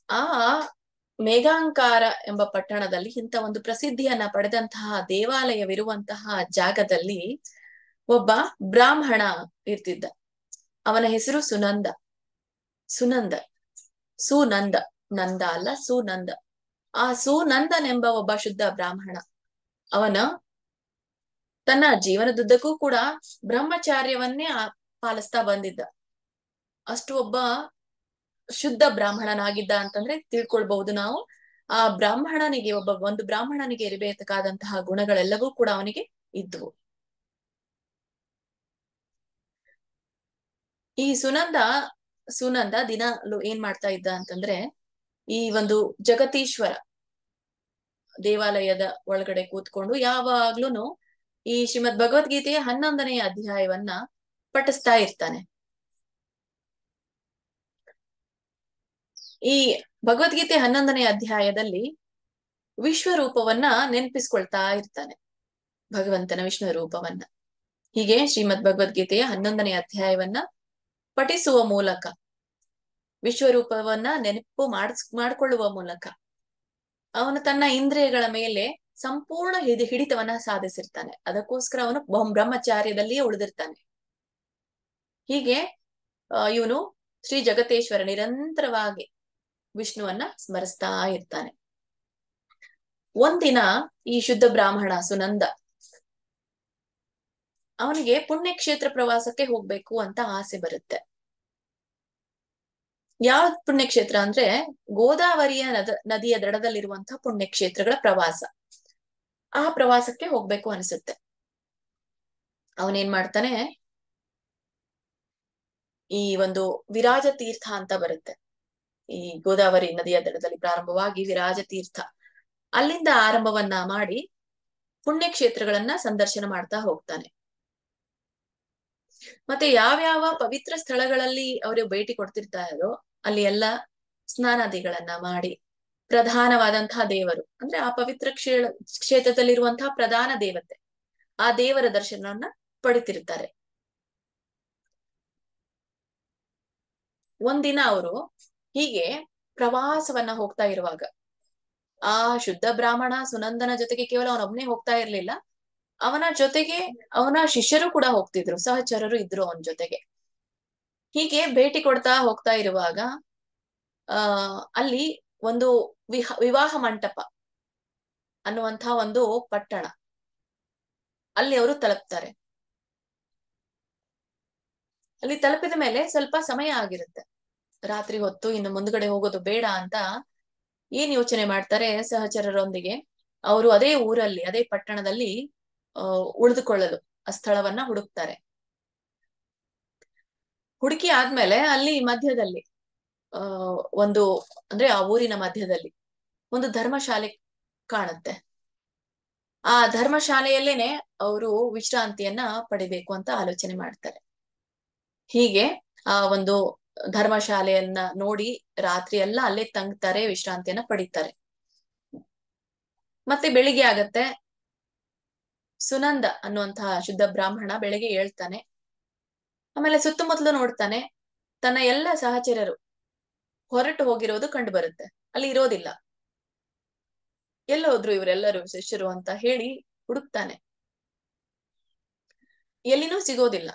ಆ ಮೇಘಾಂಕಾರ ಎಂಬ ಪಟ್ಟಣದಲ್ಲಿ ಇಂಥ ಒಂದು ಪ್ರಸಿದ್ಧಿಯನ್ನ ಪಡೆದಂತಹ ದೇವಾಲಯವಿರುವಂತಹ ಜಾಗದಲ್ಲಿ ಒಬ್ಬ ಬ್ರಾಹ್ಮಣ ಇರ್ತಿದ್ದ. ಅವನ ಹೆಸರು ಸುನಂದ. ನಂದ ಅಲ್ಲ, ಸುನಂದ. ಆ ಸುನಂದನೆಂಬ ಒಬ್ಬ ಶುದ್ಧ ಬ್ರಾಹ್ಮಣ. ಅವನ ತನ್ನ ಜೀವನದುದ್ದಕ್ಕೂ ಕೂಡ ಬ್ರಹ್ಮಚಾರ್ಯವನ್ನೇ ಪಾಲಿಸ್ತಾ ಬಂದಿದ್ದ. ಅಷ್ಟು ಒಬ್ಬ ಶುದ್ಧ ಬ್ರಾಹ್ಮಣನಾಗಿದ್ದ ಅಂತಂದ್ರೆ ತಿಳ್ಕೊಳ್ಬಹುದು ನಾವು. ಆ ಬ್ರಾಹ್ಮಣನಿಗೆ ಒಂದು ಬ್ರಾಹ್ಮಣನಿಗೆ ಇರಬೇಕಾದಂತಹ ಗುಣಗಳೆಲ್ಲವೂ ಕೂಡ ಅವನಿಗೆ ಇದ್ವು. ಈ ಸುನಂದ ದಿನಾಲು ಏನ್ ಮಾಡ್ತಾ ಇದ್ದ ಅಂತಂದ್ರೆ, ಈ ಒಂದು ಜಗತೀಶ್ವರ ದೇವಾಲಯದ ಒಳಗಡೆ ಕೂತ್ಕೊಂಡು ಯಾವಾಗ್ಲೂನು ಈ ಶ್ರೀಮದ್ ಭಗವದ್ಗೀತೆಯ 11ನೇ ಅಧ್ಯಾಯವನ್ನ ಪಠಿಸ್ತಾ ಇರ್ತಾನೆ. ಈ ಭಗವದ್ಗೀತೆ 11ನೇ ಅಧ್ಯಾಯದಲ್ಲಿ ವಿಶ್ವರೂಪವನ್ನ ನೆನಪಿಸ್ಕೊಳ್ತಾ ಇರ್ತಾನೆ, ಭಗವಂತನ ವಿಷ್ಣು ರೂಪವನ್ನ. ಹೀಗೆ ಶ್ರೀಮದ್ ಭಗವದ್ಗೀತೆಯ 11ನೇ ಅಧ್ಯಾಯವನ್ನ ಪಠಿಸುವ ಮೂಲಕ, ವಿಶ್ವರೂಪವನ್ನ ನೆನಪು ಮಾಡ್ಕೊಳ್ಳುವ ಮೂಲಕ ಅವನು ತನ್ನ ಇಂದ್ರಿಯಗಳ ಮೇಲೆ ಸಂಪೂರ್ಣ ಹಿಡಿತವನ್ನ ಸಾಧಿಸಿರ್ತಾನೆ. ಅದಕ್ಕೋಸ್ಕರ ಅವನು ಬ್ರಹ್ಮಚಾರ್ಯದಲ್ಲಿಯೇ ಉಳಿದಿರ್ತಾನೆ. ಹೀಗೆ ಇವನು ಶ್ರೀ ಜಗತೇಶ್ವರ ನಿರಂತರವಾಗಿ ವಿಷ್ಣುವನ್ನ ಸ್ಮರಿಸ್ತಾ ಇರ್ತಾನೆ. ಒಂದಿನ ಈ ಶುದ್ಧ ಬ್ರಾಹ್ಮಣ ಸುನಂದ ಅವನಿಗೆ ಪುಣ್ಯಕ್ಷೇತ್ರ ಪ್ರವಾಸಕ್ಕೆ ಹೋಗ್ಬೇಕು ಅಂತ ಆಸೆ ಬರುತ್ತೆ. ಯಾವ ಪುಣ್ಯಕ್ಷೇತ್ರ ಅಂದ್ರೆ, ಗೋದಾವರಿಯ ನದಿಯ ದಡದಲ್ಲಿರುವಂತಹ ಪುಣ್ಯಕ್ಷೇತ್ರಗಳ ಪ್ರವಾಸ. ಆ ಪ್ರವಾಸಕ್ಕೆ ಹೋಗ್ಬೇಕು ಅನ್ಸುತ್ತೆ. ಅವನೇನ್ ಮಾಡ್ತಾನೆ, ಈ ಒಂದು ವಿರಾಜ ತೀರ್ಥ ಅಂತ ಬರುತ್ತೆ, ಈ ಗೋದಾವರಿ ನದಿಯ ದಡದಲ್ಲಿ ಪ್ರಾರಂಭವಾಗಿ ವಿರಾಜ ತೀರ್ಥ, ಅಲ್ಲಿಂದ ಆರಂಭವನ್ನ ಮಾಡಿ ಪುಣ್ಯಕ್ಷೇತ್ರಗಳನ್ನ ಸಂದರ್ಶನ ಮಾಡ್ತಾ ಹೋಗ್ತಾನೆ. ಮತ್ತೆ ಯಾವ್ಯಾವ ಪವಿತ್ರ ಸ್ಥಳಗಳಲ್ಲಿ ಅವರು ಭೇಟಿ ಕೊಡ್ತಿರ್ತಾರೋ ಅಲ್ಲಿ ಎಲ್ಲ ಸ್ನಾನಾದಿಗಳನ್ನ ಮಾಡಿ ಪ್ರಧಾನವಾದಂತಹ ದೇವರು ಅಂದ್ರೆ ಆ ಪವಿತ್ರ ಕ್ಷೇತ್ರದಲ್ಲಿರುವಂತಹ ಪ್ರಧಾನ ದೇವತೆ ಆ ದೇವರ ದರ್ಶನವನ್ನ ಪಡಿತಿರ್ತಾರೆ. ಒಂದಿನ ಅವರು ಹೀಗೆ ಪ್ರವಾಸವನ್ನ ಹೋಗ್ತಾ ಇರುವಾಗ ಆ ಶುದ್ಧ ಬ್ರಾಹ್ಮಣ ಸುನಂದನ ಜೊತೆಗೆ ಕೇವಲ ಅವನೊಬ್ನೇ ಹೋಗ್ತಾ ಇರ್ಲಿಲ್ಲ, ಅವನ ಜೊತೆಗೆ ಅವನ ಶಿಷ್ಯರು ಕೂಡ ಹೋಗ್ತಿದ್ರು, ಸಹಚರರು ಇದ್ರು ಅವನ ಜೊತೆಗೆ. ಹೀಗೆ ಭೇಟಿ ಕೊಡ್ತಾ ಹೋಗ್ತಾ ಇರುವಾಗ ಅಲ್ಲಿ ಒಂದು ವಿವಾಹ ಮಂಟಪ ಅನ್ನುವಂತಹ ಒಂದು ಪಟ್ಟಣ, ಅಲ್ಲಿ ಅವರು ತಲುಪ್ತಾರೆ. ಅಲ್ಲಿ ತಲುಪಿದ ಮೇಲೆ ಸ್ವಲ್ಪ ಸಮಯ ಆಗಿರುತ್ತೆ, ರಾತ್ರಿ ಹೊತ್ತು, ಇನ್ನು ಮುಂದ್ಗಡೆ ಹೋಗೋದು ಬೇಡ ಅಂತ ಏನ್ ಯೋಚನೆ ಮಾಡ್ತಾರೆ ಸಹಚರರೊಂದಿಗೆ, ಅವರು ಅದೇ ಊರಲ್ಲಿ ಅದೇ ಪಟ್ಟಣದಲ್ಲಿ ಉಳಿದುಕೊಳ್ಳಲು ಆ ಸ್ಥಳವನ್ನ ಹುಡುಕ್ತಾರೆ. ಹುಡುಕಿ ಆದ್ಮೇಲೆ ಅಲ್ಲಿ ಮಧ್ಯದಲ್ಲಿ ಒಂದು ಅಂದ್ರೆ ಆ ಊರಿನ ಮಧ್ಯದಲ್ಲಿ ಒಂದು ಧರ್ಮಶಾಲೆ ಕಾಣುತ್ತೆ. ಆ ಧರ್ಮಶಾಲೆಯಲ್ಲೇನೆ ಅವರು ವಿಶ್ರಾಂತಿಯನ್ನ ಪಡಿಬೇಕು ಅಂತ ಆಲೋಚನೆ ಮಾಡ್ತಾರೆ. ಹೀಗೆ ಆ ಒಂದು ಧರ್ಮಶಾಲೆಯನ್ನ ನೋಡಿ ರಾತ್ರಿ ಎಲ್ಲ ಅಲ್ಲೇ ತಂಗ್ತಾರೆ, ವಿಶ್ರಾಂತಿಯನ್ನ ಪಡಿತಾರೆ. ಮತ್ತೆ ಬೆಳಿಗ್ಗೆ ಆಗತ್ತೆ. ಸುನಂದ ಅನ್ನುವಂತಹ ಶುದ್ಧ ಬ್ರಾಹ್ಮಣ ಬೆಳಿಗ್ಗೆ ಹೇಳ್ತಾನೆ. ಆಮೇಲೆ ಸುತ್ತಮುತ್ತಲು ನೋಡ್ತಾನೆ, ತನ್ನ ಎಲ್ಲ ಸಹಚರರು ಹೊರಟು ಹೋಗಿರೋದು ಕಂಡು ಬರುತ್ತೆ, ಅಲ್ಲಿ ಇರೋದಿಲ್ಲ. ಎಲ್ಲೋದ್ರು ಇವರೆಲ್ಲರೂ ಶಿಷ್ಯರು ಅಂತ ಹೇಳಿ ಹುಡುಕ್ತಾನೆ, ಎಲ್ಲಿನೂ ಸಿಗೋದಿಲ್ಲ.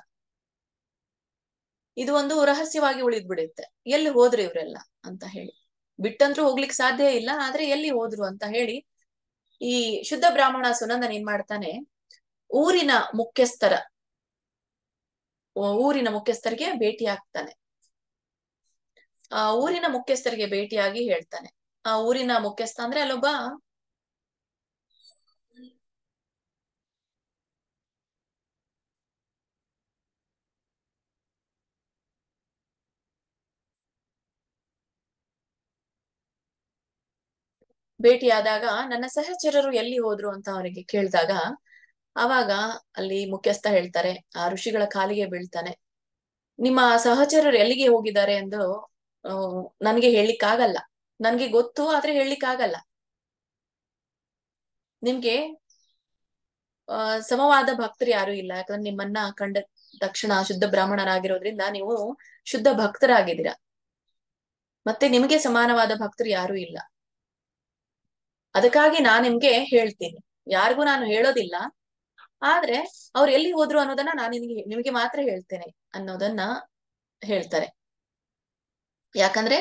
ಇದು ಒಂದು ರಹಸ್ಯವಾಗಿ ಉಳಿದ್ಬಿಡುತ್ತೆ, ಎಲ್ಲಿ ಹೋದ್ರು ಇವರೆಲ್ಲ ಅಂತ ಹೇಳಿ. ಬಿಟ್ಟಂದ್ರೂ ಹೋಗ್ಲಿಕ್ಕೆ ಸಾಧ್ಯ ಇಲ್ಲ, ಆದ್ರೆ ಎಲ್ಲಿ ಹೋದ್ರು ಅಂತ ಹೇಳಿ ಈ ಶುದ್ಧ ಬ್ರಾಹ್ಮಣ ಸುನಂದನ್ ಏನ್ ಮಾಡ್ತಾನೆ, ಊರಿನ ಮುಖ್ಯಸ್ಥರಿಗೆ ಭೇಟಿ ಆಗ್ತಾನೆ. ಆ ಊರಿನ ಮುಖ್ಯಸ್ಥರಿಗೆ ಭೇಟಿಯಾಗಿ ಹೇಳ್ತಾನೆ. ಆ ಊರಿನ ಮುಖ್ಯಸ್ಥ ಅಂದ್ರೆ ಅಲ್ಲೊಬ್ಬ ಭೇಟಿಯಾದಾಗ ನನ್ನ ಸಹಚರರು ಎಲ್ಲಿ ಹೋದ್ರು ಅಂತ ಅವನಿಗೆ ಕೇಳಿದಾಗ ಅವಾಗ ಅಲ್ಲಿ ಮುಖ್ಯಸ್ಥ ಹೇಳ್ತಾರೆ, ಆ ಋಷಿಗಳ ಕಾಲಿಗೆ ಬೀಳ್ತಾನೆ, ನಿಮ್ಮ ಸಹಚರರು ಎಲ್ಲಿಗೆ ಹೋಗಿದ್ದಾರೆ ಎಂದು ನನ್ಗೆ ಹೇಳಲಿಕ್ಕಾಗಲ್ಲ, ನನ್ಗೆ ಗೊತ್ತು ಆದ್ರೆ ಹೇಳಲಿಕ್ಕಾಗಲ್ಲ. ನಿಮ್ಗೆ ಸಮವಾದ ಭಕ್ತರು ಯಾರು ಇಲ್ಲ, ಯಾಕಂದ್ರೆ ನಿಮ್ಮನ್ನ ಕಂಡ ತಕ್ಷಣ ಶುದ್ಧ ಬ್ರಾಹ್ಮಣರಾಗಿರೋದ್ರಿಂದ ನೀವು ಶುದ್ಧ ಭಕ್ತರಾಗಿದ್ದೀರಾ, ಮತ್ತೆ ನಿಮಗೆ ಸಮಾನವಾದ ಭಕ್ತರು ಯಾರು ಇಲ್ಲ. ಅದಕ್ಕಾಗಿ ನಾನ್ ನಿಮ್ಗೆ ಹೇಳ್ತೀನಿ, ಯಾರಿಗೂ ನಾನು ಹೇಳೋದಿಲ್ಲ, ಆದ್ರೆ ಅವ್ರು ಎಲ್ಲಿ ಹೋದ್ರು ಅನ್ನೋದನ್ನ ನಾನು ನಿಮಗೆ ಮಾತ್ರ ಹೇಳ್ತೇನೆ ಅನ್ನೋದನ್ನ ಹೇಳ್ತಾರೆ. ಯಾಕಂದ್ರೆ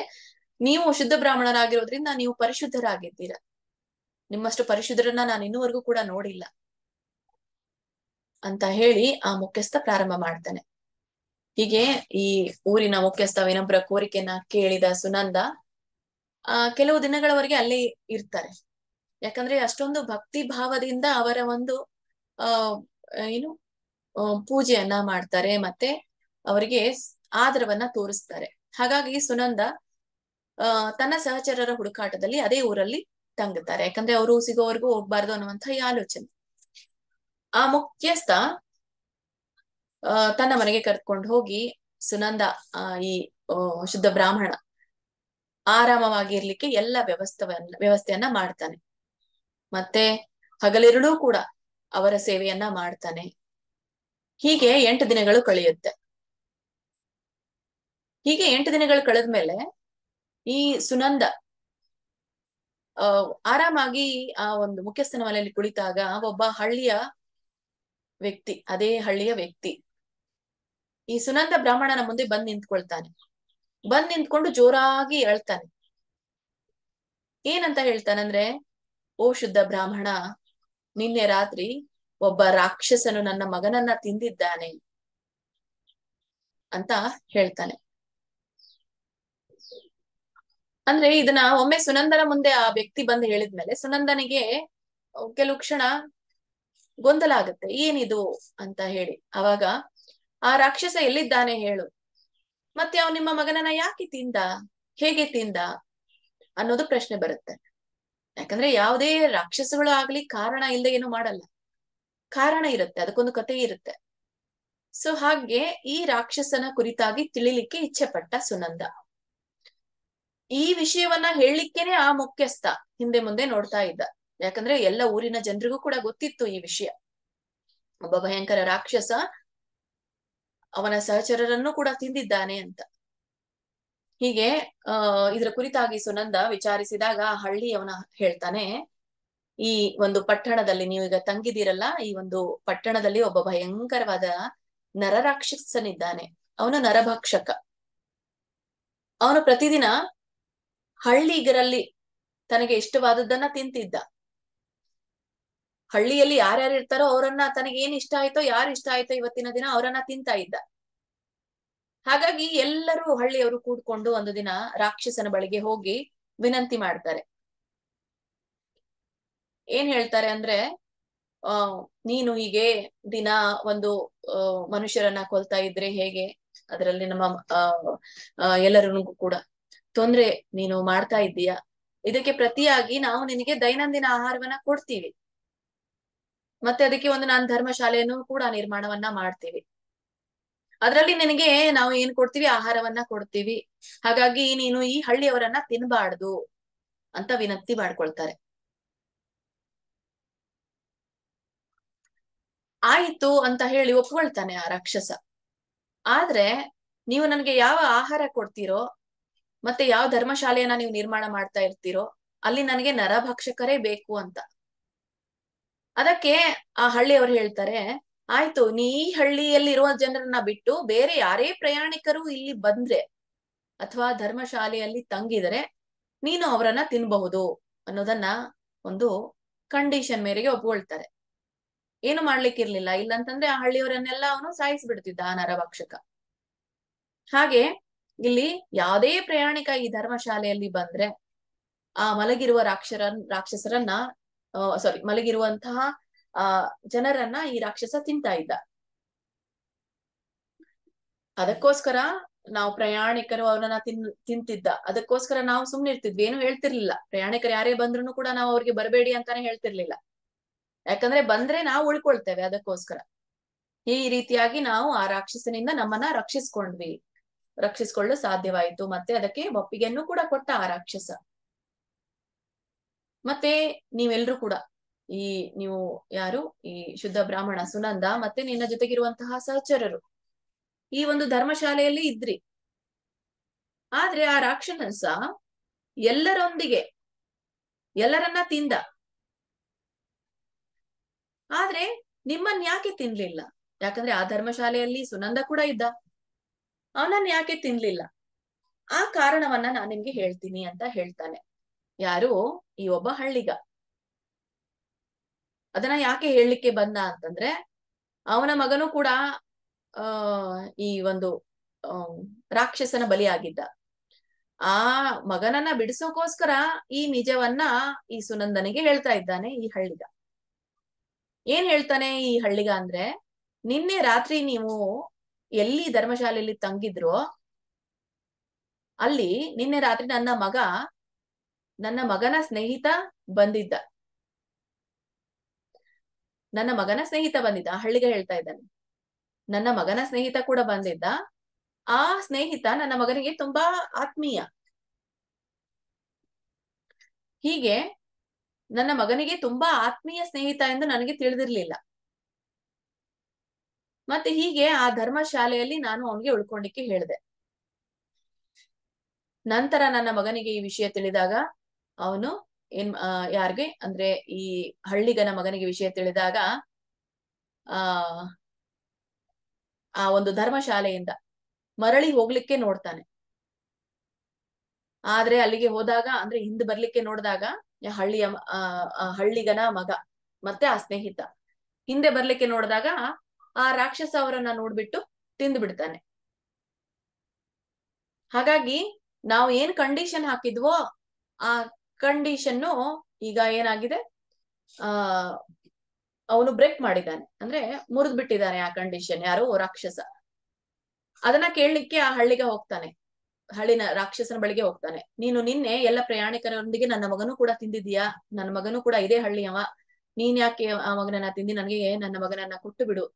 ನೀವು ಶುದ್ಧ ಬ್ರಾಹ್ಮಣರಾಗಿರೋದ್ರಿಂದ ನೀವು ಪರಿಶುದ್ಧರಾಗಿದ್ದೀರಾ, ನಿಮ್ಮಷ್ಟು ಪರಿಶುದ್ಧರನ್ನ ನಾನು ಇನ್ನುವರೆಗೂ ಕೂಡ ನೋಡಿಲ್ಲ ಅಂತ ಹೇಳಿ ಆ ಮುಖ್ಯಸ್ಥ ಪ್ರಾರಂಭ ಮಾಡ್ತಾನೆ. ಹೀಗೆ ಈ ಊರಿನ ಮುಖ್ಯಸ್ಥ ವಿನಮ್ರ ಕೋರಿಕೆಯನ್ನ ಕೇಳಿದ ಸುನಂದ ಕೆಲವು ದಿನಗಳವರೆಗೆ ಅಲ್ಲೇ ಇರ್ತಾರೆ. ಯಾಕಂದ್ರೆ ಅಷ್ಟೊಂದು ಭಕ್ತಿ ಭಾವದಿಂದ ಅವರ ಒಂದು ಏನು ಪೂಜೆಯನ್ನ ಮಾಡ್ತಾರೆ, ಮತ್ತೆ ಅವರಿಗೆ ಆದರವನ್ನ ತೋರಿಸ್ತಾರೆ. ಹಾಗಾಗಿ ಸುನಂದ ತನ್ನ ಸಹಚರರ ಹುಡುಕಾಟದಲ್ಲಿ ಅದೇ ಊರಲ್ಲಿ ತಂಗುತ್ತಾರೆ, ಯಾಕಂದ್ರೆ ಅವರು ಸಿಗೋವರೆಗೂ ಹೋಗ್ಬಾರ್ದು ಅನ್ನುವಂಥ ಈ ಆಲೋಚನೆ. ಆ ಮುಖ್ಯಸ್ಥ ತನ್ನ ಮನೆಗೆ ಕರ್ಕೊಂಡು ಹೋಗಿ ಸುನಂದ ಈ ಶುದ್ಧ ಬ್ರಾಹ್ಮಣ ಆರಾಮವಾಗಿರ್ಲಿಕ್ಕೆ ಎಲ್ಲ ವ್ಯವಸ್ಥೆಯನ್ನ ಮಾಡ್ತಾನೆ. ಮತ್ತೆ ಹಗಲಿರುಳು ಕೂಡ ಅವರ ಸೇವೆಯನ್ನ ಮಾಡ್ತಾನೆ. ಹೀಗೆ 8 ದಿನಗಳು ಕಳೆಯುತ್ತೆ. ಹೀಗೆ 8 ದಿನಗಳು ಕಳೆದ್ಮೇಲೆ ಈ ಸುನಂದ ಆರಾಮಾಗಿ ಆ ಒಂದು ಮುಖ್ಯಸ್ಥನ ಮನೆಯಲ್ಲಿ ಕುಳಿತಾಗ ಒಬ್ಬ ಅದೇ ಹಳ್ಳಿಯ ವ್ಯಕ್ತಿ ಈ ಸುನಂದ ಬ್ರಾಹ್ಮಣನ ಮುಂದೆ ಬಂದ್ ನಿಂತ್ಕೊಂಡು ಜೋರಾಗಿ ಅಳ್ತಾನೆ. ಏನಂತ ಹೇಳ್ತಾನಂದ್ರೆ, ಓ ಶುದ್ಧ ಬ್ರಾಹ್ಮಣ, ನಿನ್ನೆ ರಾತ್ರಿ ಒಬ್ಬ ರಾಕ್ಷಸನು ನನ್ನ ಮಗನನ್ನ ತಿಂದಿದ್ದಾನೆ ಅಂತ ಹೇಳ್ತಾನೆ. ಅಂದ್ರೆ ಇದನ್ನ ಒಮ್ಮೆ ಸುನಂದನ ಮುಂದೆ ಆ ವ್ಯಕ್ತಿ ಬಂದು ಹೇಳಿದ್ಮೇಲೆ ಸುನಂದನಿಗೆ ಕೆಲವು ಕ್ಷಣ ಗೊಂದಲ ಆಗುತ್ತೆ, ಏನಿದು ಅಂತ ಹೇಳಿ. ಅವಾಗ ಆ ರಾಕ್ಷಸ ಎಲ್ಲಿದ್ದಾನೆ ಹೇಳು, ಮತ್ತೆ ಅವ್ ನಿಮ್ಮ ಮಗನನ್ನ ಯಾಕೆ ತಿಂದ, ಹೇಗೆ ತಿಂದ ಅನ್ನೋದು ಪ್ರಶ್ನೆ ಬರುತ್ತೆ. ಯಾಕಂದ್ರೆ ಯಾವುದೇ ರಾಕ್ಷಸಗಳು ಆಗ್ಲಿ ಕಾರಣ ಇಲ್ಲದೆ ಏನು ಮಾಡಲ್ಲ, ಕಾರಣ ಇರುತ್ತೆ, ಅದಕ್ಕೊಂದು ಕಥೆ ಇರುತ್ತೆ. ಸೊ ಹಾಗೆ ಈ ರಾಕ್ಷಸನ ಕುರಿತಾಗಿ ತಿಳಿಲಿಕ್ಕೆ ಇಚ್ಛೆ ಪಟ್ಟ ಸುನಂದ. ಈ ವಿಷಯವನ್ನ ಹೇಳಲಿಕ್ಕೇನೆ ಆ ಮುಖ್ಯಸ್ಥ ಹಿಂದೆ ಮುಂದೆ ನೋಡ್ತಾ ಇದ್ದ. ಯಾಕಂದ್ರೆ ಎಲ್ಲ ಊರಿನ ಜನರಿಗೂ ಕೂಡ ಗೊತ್ತಿತ್ತು ಈ ವಿಷಯ. ಒಬ್ಬ ಭಯಂಕರ ರಾಕ್ಷಸ ಅವನ ಸಹಚರರನ್ನು ಕೂಡ ತಿಂದಿದ್ದಾನೆ ಅಂತ. ಹೀಗೆ ಇದರ ಕುರಿತಾಗಿ ಸುನಂದ ವಿಚಾರಿಸಿದಾಗ ಆ ಹಳ್ಳಿಯವನ ಹೇಳ್ತಾನೆ, ಈ ಒಂದು ಪಟ್ಟಣದಲ್ಲಿ ನೀವು ಈಗ ತಂಗಿದಿರಲ್ಲ, ಈ ಒಂದು ಪಟ್ಟಣದಲ್ಲಿ ಒಬ್ಬ ಭಯಂಕರವಾದ ನರರಾಕ್ಷಸನಿದ್ದಾನೆ. ಅವನು ನರಭಕ್ಷಕ. ಅವನು ಪ್ರತಿದಿನ ಹಳ್ಳಿಗರಲ್ಲಿ ತನಗೆ ಇಷ್ಟವಾದದ್ದನ್ನ ತಿಂತಿದ್ದ. ಹಳ್ಳಿಯಲ್ಲಿ ಯಾರ್ಯಾರು ಇರ್ತಾರೋ ಅವರನ್ನ, ತನಗೆ ಏನ್ ಇಷ್ಟ ಆಯ್ತೋ, ಯಾರು ಇಷ್ಟ ಆಯ್ತೋ ಇವತ್ತಿನ ದಿನ ಅವರನ್ನ ತಿಂತಾ ಇದ್ದ. ಹಾಗಾಗಿ ಎಲ್ಲರೂ ಹಳ್ಳಿಯವರು ಕೂಡ್ಕೊಂಡು ಒಂದು ದಿನ ರಾಕ್ಷಸನ ಬಳಿಗೆ ಹೋಗಿ ವಿನಂತಿ ಮಾಡ್ತಾರೆ. ಏನ್ ಹೇಳ್ತಾರೆ ಅಂದ್ರೆ, ನೀನು ಹೀಗೆ ದಿನ ಒಂದು ಮನುಷ್ಯರನ್ನ ಕೊಲ್ತಾ ಇದ್ರೆ ಹೇಗೆ, ಅದರಲ್ಲಿ ನಮ್ಮ ಎಲ್ಲರಿಗೂ ಕೂಡ ತೊಂದ್ರೆ ನೀನು ಮಾಡ್ತಾ ಇದ್ದೀಯ. ಇದಕ್ಕೆ ಪ್ರತಿಯಾಗಿ ನಾವು ನಿನಗೆ ದೈನಂದಿನ ಆಹಾರವನ್ನ ಕೊಡ್ತೀವಿ, ಮತ್ತೆ ಅದಕ್ಕೆ ಒಂದು ನಾನು ಧರ್ಮಶಾಲೆಯನ್ನು ಕೂಡ ನಿರ್ಮಾಣವನ್ನ ಮಾಡ್ತೀವಿ. ಅದರಲ್ಲಿ ನಿನಗೆ ನಾವು ಏನ್ ಕೊಡ್ತೀವಿ, ಆಹಾರವನ್ನ ಕೊಡ್ತೀವಿ. ಹಾಗಾಗಿ ನೀನು ಈ ಹಳ್ಳಿಯವರನ್ನ ತಿನ್ಬಾರ್ದು ಅಂತ ವಿನಂತಿ ಮಾಡ್ಕೊಳ್ತಾರೆ. ಆಯ್ತು ಅಂತ ಹೇಳಿ ಒಪ್ಕೊಳ್ತಾನೆ ಆ ರಾಕ್ಷಸ. ಆದ್ರೆ ನೀವು ನನಗೆ ಯಾವ ಆಹಾರ ಕೊಡ್ತೀರೋ, ಮತ್ತೆ ಯಾವ ಧರ್ಮಶಾಲೆಯನ್ನ ನೀವು ನಿರ್ಮಾಣ ಮಾಡ್ತಾ ಇರ್ತೀರೋ, ಅಲ್ಲಿ ನನಗೆ ನರಭಕ್ಷಕರೇ ಬೇಕು ಅಂತ. ಅದಕ್ಕೆ ಆ ಹಳ್ಳಿಯವರು ಹೇಳ್ತಾರೆ, ಆಯ್ತು, ನೀ ಈ ಹಳ್ಳಿಯಲ್ಲಿರುವ ಜನರನ್ನ ಬಿಟ್ಟು ಬೇರೆ ಯಾರೇ ಪ್ರಯಾಣಿಕರು ಇಲ್ಲಿ ಬಂದ್ರೆ ಅಥವಾ ಧರ್ಮಶಾಲೆಯಲ್ಲಿ ತಂಗಿದರೆ ನೀನು ಅವರನ್ನ ತಿನ್ಬಹುದು ಅನ್ನೋದನ್ನ ಒಂದು ಕಂಡೀಷನ್ ಮೇರೆಗೆ ಒಪ್ಕೊಳ್ತಾರೆ. ಏನು ಮಾಡ್ಲಿಕ್ಕಿರ್ಲಿಲ್ಲ. ಇಲ್ಲಂತಂದ್ರೆ ಆ ಹಳ್ಳಿಯವರನ್ನೆಲ್ಲ ಅವನು ಸಾಯಿಸ್ಬಿಡ್ತಿದ್ದ ಆ ನರಭಕ್ಷಕ. ಹಾಗೆ ಇಲ್ಲಿ ಯಾವುದೇ ಪ್ರಯಾಣಿಕ ಈ ಧರ್ಮಶಾಲೆಯಲ್ಲಿ ಬಂದ್ರೆ ಆ ಮಲಗಿರುವ ರಾಕ್ಷಸರನ್ನ ಮಲಗಿರುವಂತಹ ಜನರನ್ನ ಈ ರಾಕ್ಷಸ ತಿಂತಾ ಇದ್ದ. ಅದಕ್ಕೋಸ್ಕರ ನಾವು ಪ್ರಯಾಣಿಕರು ಅವನನ್ನ ತಿಂತಿದ್ದ. ಅದಕ್ಕೋಸ್ಕರ ನಾವು ಸುಮ್ನೆ ಇರ್ತಿದ್ವಿ, ಏನು ಹೇಳ್ತಿರ್ಲಿಲ್ಲ. ಪ್ರಯಾಣಿಕರು ಯಾರೇ ಬಂದ್ರು ಕೂಡ ನಾವು ಅವ್ರಿಗೆ ಬರಬೇಡಿ ಅಂತಾನೆ ಹೇಳ್ತಿರ್ಲಿಲ್ಲ. ಯಾಕಂದ್ರೆ ಬಂದ್ರೆ ನಾವು ಉಳ್ಕೊಳ್ತೇವೆ. ಅದಕ್ಕೋಸ್ಕರ ಈ ರೀತಿಯಾಗಿ ನಾವು ಆ ರಾಕ್ಷಸನಿಂದ ನಮ್ಮನ್ನ ರಕ್ಷಿಸ್ಕೊಳ್ಳಲು ಸಾಧ್ಯವಾಯಿತು. ಮತ್ತೆ ಅದಕ್ಕೆ ಒಪ್ಪಿಗೆಯನ್ನು ಕೂಡ ಕೊಟ್ಟ ಆ ರಾಕ್ಷಸ. ಮತ್ತೆ ನೀವೆಲ್ರೂ ಕೂಡ ನೀವು ಯಾರು, ಈ ಶುದ್ಧ ಬ್ರಾಹ್ಮಣ ಸುನಂದ ಮತ್ತೆ ನಿನ್ನ ಜೊತೆಗಿರುವಂತಹ ಸಹಚರರು ಈ ಒಂದು ಧರ್ಮಶಾಲೆಯಲ್ಲಿ ಇದ್ರಿ. ಆದ್ರೆ ಆ ರಾಕ್ಷಸ ಎಲ್ಲರೊಂದಿಗೆ ಎಲ್ಲರನ್ನ ತಿಂದ. ಆದ್ರೆ ನಿಮ್ಮನ್ ಯಾಕೆ ತಿನ್ಲಿಲ್ಲ? ಯಾಕಂದ್ರೆ ಆ ಧರ್ಮಶಾಲೆಯಲ್ಲಿ ಸುನಂದ ಕೂಡ ಇದ್ದ. ಅವನನ್ನ ಯಾಕೆ ತಿನ್ಲಿಲ್ಲ? ಆ ಕಾರಣವನ್ನ ನಾನ್ ನಿಮ್ಗೆ ಹೇಳ್ತೀನಿ ಅಂತ ಹೇಳ್ತಾನೆ. ಯಾರು? ಈ ಒಬ್ಬ ಹಳ್ಳಿಗ. ಅದನ್ನ ಯಾಕೆ ಹೇಳಲಿಕ್ಕೆ ಬಂದ ಅಂತಂದ್ರೆ, ಅವನ ಮಗನು ಕೂಡ ಈ ಒಂದು ರಾಕ್ಷಸನ ಬಲಿಯಾಗಿದ್ದ. ಆ ಮಗನನ್ನ ಬಿಡಿಸೋಕೋಸ್ಕರ ಈ ನಿಜವನ್ನ ಈ ಸುನಂದನಿಗೆ ಹೇಳ್ತಾ ಇದ್ದಾನೆ ಈ ಹಳ್ಳಿಗ. ಏನ್ ಹೇಳ್ತಾನೆ ಈ ಹಳ್ಳಿಗ ಅಂದ್ರೆ, ನಿನ್ನೆ ರಾತ್ರಿ ನೀವು ಎಲ್ಲಿ ಧರ್ಮಶಾಲೆಯಲ್ಲಿ ತಂಗಿದ್ರೋ ಅಲ್ಲಿ ನಿನ್ನೆ ರಾತ್ರಿ ನನ್ನ ಮಗನ ಸ್ನೇಹಿತ ಬಂದಿದ್ದ. ಹಳ್ಳಿಗ ಹೇಳ್ತಾ ಇದ್ದಾನೆ, ನನ್ನ ಮಗನ ಸ್ನೇಹಿತ ಕೂಡ ಬಂದಿದ್ದ. ಆ ಸ್ನೇಹಿತ ನನ್ನ ಮಗನಿಗೆ ತುಂಬಾ ಆತ್ಮೀಯ. ಹೀಗೆ ನನ್ನ ಮಗನಿಗೆ ತುಂಬಾ ಆತ್ಮೀಯ ಸ್ನೇಹಿತ ಎಂದು ನನಗೆ ತಿಳಿದಿರ್ಲಿಲ್ಲ. ಮತ್ತೆ ಹೀಗೆ ಆ ಧರ್ಮಶಾಲೆಯಲ್ಲಿ ನಾನು ಅವನಿಗೆ ಉಳ್ಕೊಂಡಿಕ್ಕೆ ಹೇಳಿದೆ. ನಂತರ ನನ್ನ ಮಗನಿಗೆ ಈ ವಿಷಯ ತಿಳಿದಾಗ ಅವನು ಯಾರಿಗೆ ಅಂದ್ರೆ ಈ ಹಳ್ಳಿಗನ ಮಗನಿಗೆ ವಿಷಯ ತಿಳಿದಾಗ ಆ ಒಂದು ಧರ್ಮಶಾಲೆಯಿಂದ ಮರಳಿ ಹೋಗ್ಲಿಕ್ಕೆ ನೋಡ್ತಾನೆ. ಆದ್ರೆ ಅಲ್ಲಿಗೆ ಹೋದಾಗ, ಅಂದ್ರೆ ಹಿಂದೆ ಬರ್ಲಿಕ್ಕೆ ನೋಡಿದಾಗ ಹಳ್ಳಿಗನ ಮಗ ಮತ್ತೆ ಆ ಸ್ನೇಹಿತ ಹಿಂದೆ ಬರ್ಲಿಕ್ಕೆ ನೋಡಿದಾಗ ಆ ರಾಕ್ಷಸ ಅವರನ್ನ ನೋಡ್ಬಿಟ್ಟು ತಿಂದು ಬಿಡ್ತಾನೆ. ಹಾಗಾಗಿ ನಾವು ಏನ್ ಕಂಡೀಷನ್ ಹಾಕಿದ್ವೋ ಆ ಕಂಡೀಷನ್ನು ಈಗ ಏನಾಗಿದೆ, ಅವನು ಬ್ರೇಕ್ ಮಾಡಿದ್ದಾನೆ, ಅಂದ್ರೆ ಮುರಿದ್ ಬಿಟ್ಟಿದ್ದಾನೆ ಆ ಕಂಡೀಷನ್. ಯಾರು? ರಾಕ್ಷಸ. ಅದನ್ನ ಕೇಳಲಿಕ್ಕೆ ಆ ಹಳ್ಳಿಗೆ ಹೋಗ್ತಾನೆ, ರಾಕ್ಷಸನ ಬಳಿಗೆ ಹೋಗ್ತಾನೆ. ನೀನು ನಿನ್ನೆ ಎಲ್ಲ ಪ್ರಯಾಣಿಕರೊಂದಿಗೆ ನನ್ನ ಮಗನೂ ಕೂಡ ತಿಂದಿದ್ಯಾ, ನನ್ನ ಮಗನೂ ಕೂಡ ಇದೇ ಹಳ್ಳಿಯವ, ನೀನ್ ಯಾಕೆ ಆ ಮಗನನ್ನ ತಿಂದಿ, ನನಗೆ ನನ್ನ ಮಗನನ್ನ ಕೊಟ್ಟು ಬಿಡು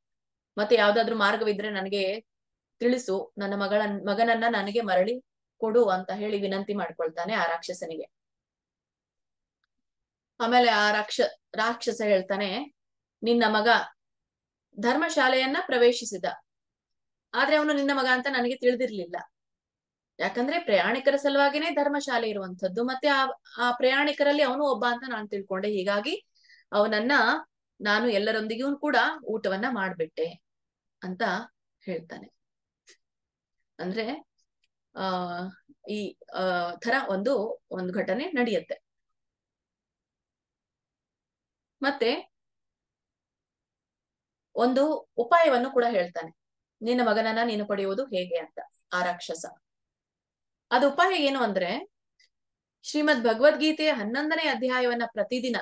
ಮತ್ತೆ ಯಾವ್ದಾದ್ರು ಮಾರ್ಗವಿದ್ರೆ ನನಗೆ ತಿಳಿಸು, ನನ್ನ ಮಗನನ್ನ ನನಗೆ ಮರಳಿ ಕೊಡು ಅಂತ ಹೇಳಿ ವಿನಂತಿ ಮಾಡ್ಕೊಳ್ತಾನೆ ಆ ರಾಕ್ಷಸನಿಗೆ. ಆಮೇಲೆ ಆ ರಾಕ್ಷಸ ಹೇಳ್ತಾನೆ, ನಿನ್ನ ಮಗ ಧರ್ಮಶಾಲೆಯನ್ನ ಪ್ರವೇಶಿಸಿದ, ಆದ್ರೆ ಅವನು ನಿನ್ನ ಮಗ ಅಂತ ನನಗೆ ತಿಳಿದಿರ್ಲಿಲ್ಲ. ಯಾಕಂದ್ರೆ ಪ್ರಯಾಣಿಕರ ಸಲುವಾಗಿನೇ ಧರ್ಮಶಾಲೆ ಇರುವಂತದ್ದು, ಮತ್ತೆ ಆ ಪ್ರಯಾಣಿಕರಲ್ಲಿ ಅವನು ಒಬ್ಬ ಅಂತ ನಾನು ತಿಳ್ಕೊಂಡೆ. ಹೀಗಾಗಿ ಅವನನ್ನ ನಾನು ಎಲ್ಲರೊಂದಿಗೂ ಕೂಡ ಊಟವನ್ನ ಮಾಡ್ಬಿಟ್ಟೆ ಅಂತ ಹೇಳ್ತಾನೆ. ಅಂದ್ರೆ ಈ ತರ ಒಂದು ಘಟನೆ ನಡೆಯುತ್ತೆ. ಮತ್ತೆ ಒಂದು ಉಪಾಯವನ್ನು ಕೂಡ ಹೇಳ್ತಾನೆ, ನಿನ್ನ ಮಗನನ್ನ ನೀನು ಪಡೆಯುವುದು ಹೇಗೆ ಅಂತ ಆ ರಾಕ್ಷಸ. ಅದು ಉಪಾಯ ಏನು ಅಂದ್ರೆ, ಶ್ರೀಮದ್ ಭಗವದ್ಗೀತೆಯ 11ನೇ ಅಧ್ಯಾಯವನ್ನ ಪ್ರತಿದಿನ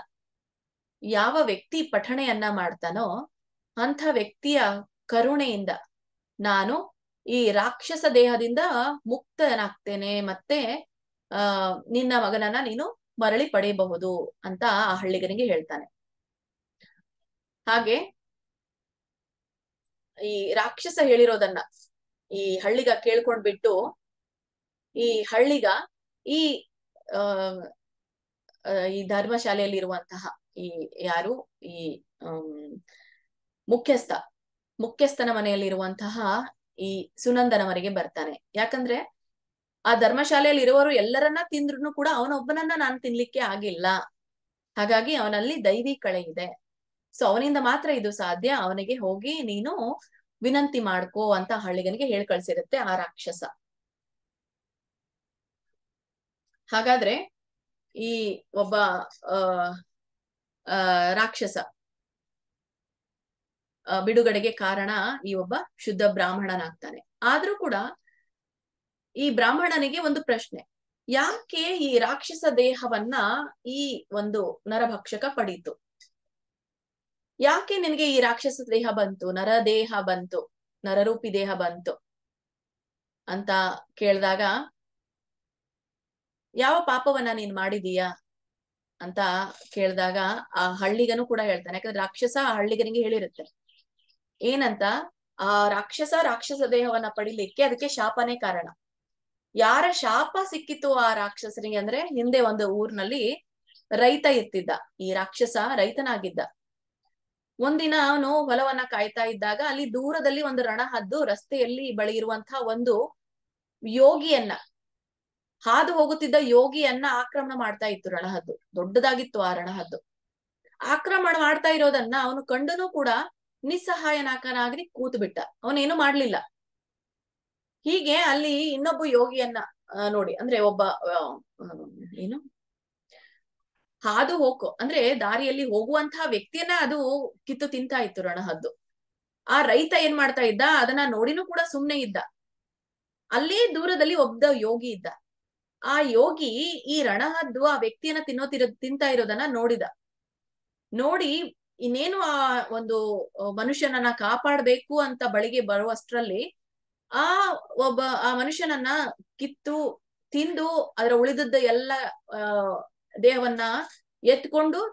ಯಾವ ವ್ಯಕ್ತಿ ಪಠಣೆಯನ್ನ ಮಾಡ್ತಾನೋ ಅಂಥ ವ್ಯಕ್ತಿಯ ಕರುಣೆಯಿಂದ ನಾನು ಈ ರಾಕ್ಷಸ ದೇಹದಿಂದ ಮುಕ್ತನಾಗ್ತೇನೆ, ಮತ್ತೆ ನಿನ್ನ ಮಗನನ್ನ ನೀನು ಮರಳಿ ಪಡೆಯಬಹುದು ಅಂತ ಆ ಹಳ್ಳಿಗನಿಗೆ ಹೇಳ್ತಾನೆ. ಹಾಗೆ ಈ ರಾಕ್ಷಸ ಹೇಳಿರೋದನ್ನ ಈ ಹಳ್ಳಿಗ ಕೇಳ್ಕೊಂಡ್ಬಿಟ್ಟು ಈ ಹಳ್ಳಿಗ ಈ ಈ ಧರ್ಮಶಾಲೆಯಲ್ಲಿ ಇರುವಂತಹ ಈ ಯಾರು ಈ ಮುಖ್ಯಸ್ಥನ ಮನೆಯಲ್ಲಿ ಇರುವಂತಹ ಈ ಸುನಂದನವರೆಗೆ ಬರ್ತಾನೆ. ಯಾಕಂದ್ರೆ ಆ ಧರ್ಮಶಾಲೆಯಲ್ಲಿ ಇರುವವರು ಎಲ್ಲರನ್ನ ತಿಂದ್ರು ಕೂಡ ಅವನೊಬ್ಬನನ್ನ ನಾನು ತಿನ್ಲಿಕ್ಕೆ ಆಗಿಲ್ಲ. ಹಾಗಾಗಿ ಅವನಲ್ಲಿ ದೈವಿ ಕಳೆ ಇದೆ. ಸೊ ಅವನಿಂದ ಮಾತ್ರ ಇದು ಸಾಧ್ಯ. ಅವನಿಗೆ ಹೋಗಿ ನೀನು ವಿನಂತಿ ಮಾಡ್ಕೋ ಅಂತ ಹಳ್ಳಿಗನಿಗೆ ಹೇಳ್ ಕಳ್ಸಿರುತ್ತೆ ಆ ರಾಕ್ಷಸ. ಹಾಗಾದ್ರೆ ಈ ಒಬ್ಬ ರಾಕ್ಷಸ ಬಿಡುಗಡೆಗೆ ಕಾರಣ ಈ ಒಬ್ಬ ಶುದ್ಧ ಬ್ರಾಹ್ಮಣನಾಗ್ತಾನೆ. ಆದ್ರೂ ಕೂಡ ಈ ಬ್ರಾಹ್ಮಣನಿಗೆ ಒಂದು ಪ್ರಶ್ನೆ, ಯಾಕೆ ಈ ರಾಕ್ಷಸ ದೇಹವನ್ನ ಈ ಒಂದು ನರಭಕ್ಷಕ ಪಡೀತು? ಯಾಕೆ ನಿನಗೆ ಈ ರಾಕ್ಷಸ ದೇಹ ಬಂತು, ನರದೇಹ ಬಂತು, ನರರೂಪಿ ದೇಹ ಬಂತು ಅಂತ ಕೇಳಿದಾಗ, ಯಾವ ಪಾಪವನ್ನ ನೀನ್ ಮಾಡಿದೀಯಾ ಅಂತ ಕೇಳಿದಾಗ ಆ ಹಳ್ಳಿಗನು ಕೂಡ ಹೇಳ್ತಾನೆ. ಯಾಕಂದ್ರೆ ರಾಕ್ಷಸ ಆ ಹಳ್ಳಿಗನಿಗೆ ಹೇಳಿರುತ್ತೆ ಏನಂತ, ಆ ರಾಕ್ಷಸ ದೇಹವನ್ನ ಪಡಿಲಿಕ್ಕೆ ಅದಕ್ಕೆ ಶಾಪನೇ ಕಾರಣ. ಯಾರ ಶಾಪ ಸಿಕ್ಕಿತು ಆ ರಾಕ್ಷಸನಿಗೆ ಅಂದ್ರೆ, ಹಿಂದೆ ಒಂದು ಊರಿನಲ್ಲಿ ರೈತ ಇರ್ತಿದ್ದ. ಈ ರಾಕ್ಷಸ ರೈತನಾಗಿದ್ದ. ಒಂದಿನ ಅವನು ಹೊಲವನ್ನ ಕಾಯ್ತಾ ಇದ್ದಾಗ ಅಲ್ಲಿ ದೂರದಲ್ಲಿ ಒಂದು ರಣಹದ್ದು ರಸ್ತೆಯಲ್ಲಿ ಬಳಿ ಇರುವಂತಹ ಒಂದು ಯೋಗಿಯನ್ನ, ಹಾದು ಹೋಗುತ್ತಿದ್ದ ಯೋಗಿಯನ್ನ ಆಕ್ರಮಣ ಮಾಡ್ತಾ ಇತ್ತು ರಣಹದ್ದು. ದೊಡ್ಡದಾಗಿತ್ತು ಆ ರಣಹದ್ದು. ಆಕ್ರಮಣ ಮಾಡ್ತಾ ಇರೋದನ್ನ ಅವನು ಕಂಡನು ಕೂಡ ನಿಸ್ಸಹಾಯನಾಗಿ ಕೂತು ಬಿಟ್ಟ. ಅವನೇನು ಮಾಡ್ಲಿಲ್ಲ. ಹೀಗೆ ಅಲ್ಲಿ ಇನ್ನೊಬ್ಬ ಯೋಗಿಯನ್ನ ನೋಡಿ, ಅಂದ್ರೆ ಒಬ್ಬ ಏನು ಹಾದು ಅಂದ್ರೆ ದಾರಿಯಲ್ಲಿ ಹೋಗುವಂತಹ ವ್ಯಕ್ತಿಯನ್ನ ಅದು ಕಿತ್ತು ತಿಂತಾ ಇತ್ತು ರಣಹದ್ದು. ಆ ರೈತ ಏನ್ ಮಾಡ್ತಾ ಇದ್ದ, ಅದನ್ನ ನೋಡಿನೂ ಕೂಡ ಸುಮ್ನೆ ಇದ್ದ. ಅಲ್ಲೇ ದೂರದಲ್ಲಿ ಒಬ್ಬ ಯೋಗಿ ಇದ್ದ. ಆ ಯೋಗಿ ಈ ರಣಹದ್ದು ಆ ವ್ಯಕ್ತಿಯನ್ನ ತಿಂತಾ ಇರೋದನ್ನ ನೋಡಿ ಇನ್ನೇನು ಆ ಒಂದು ಮನುಷ್ಯನನ್ನ ಕಾಪಾಡ್ಬೇಕು ಅಂತ ಬಳಿಗೆ ಬರುವಷ್ಟರಲ್ಲಿ ಆ ಮನುಷ್ಯನನ್ನ ಕಿತ್ತು ತಿಂದು ಅದರ ಉಳಿದದ್ದ ಎಲ್ಲ ದೇಹವನ್ನ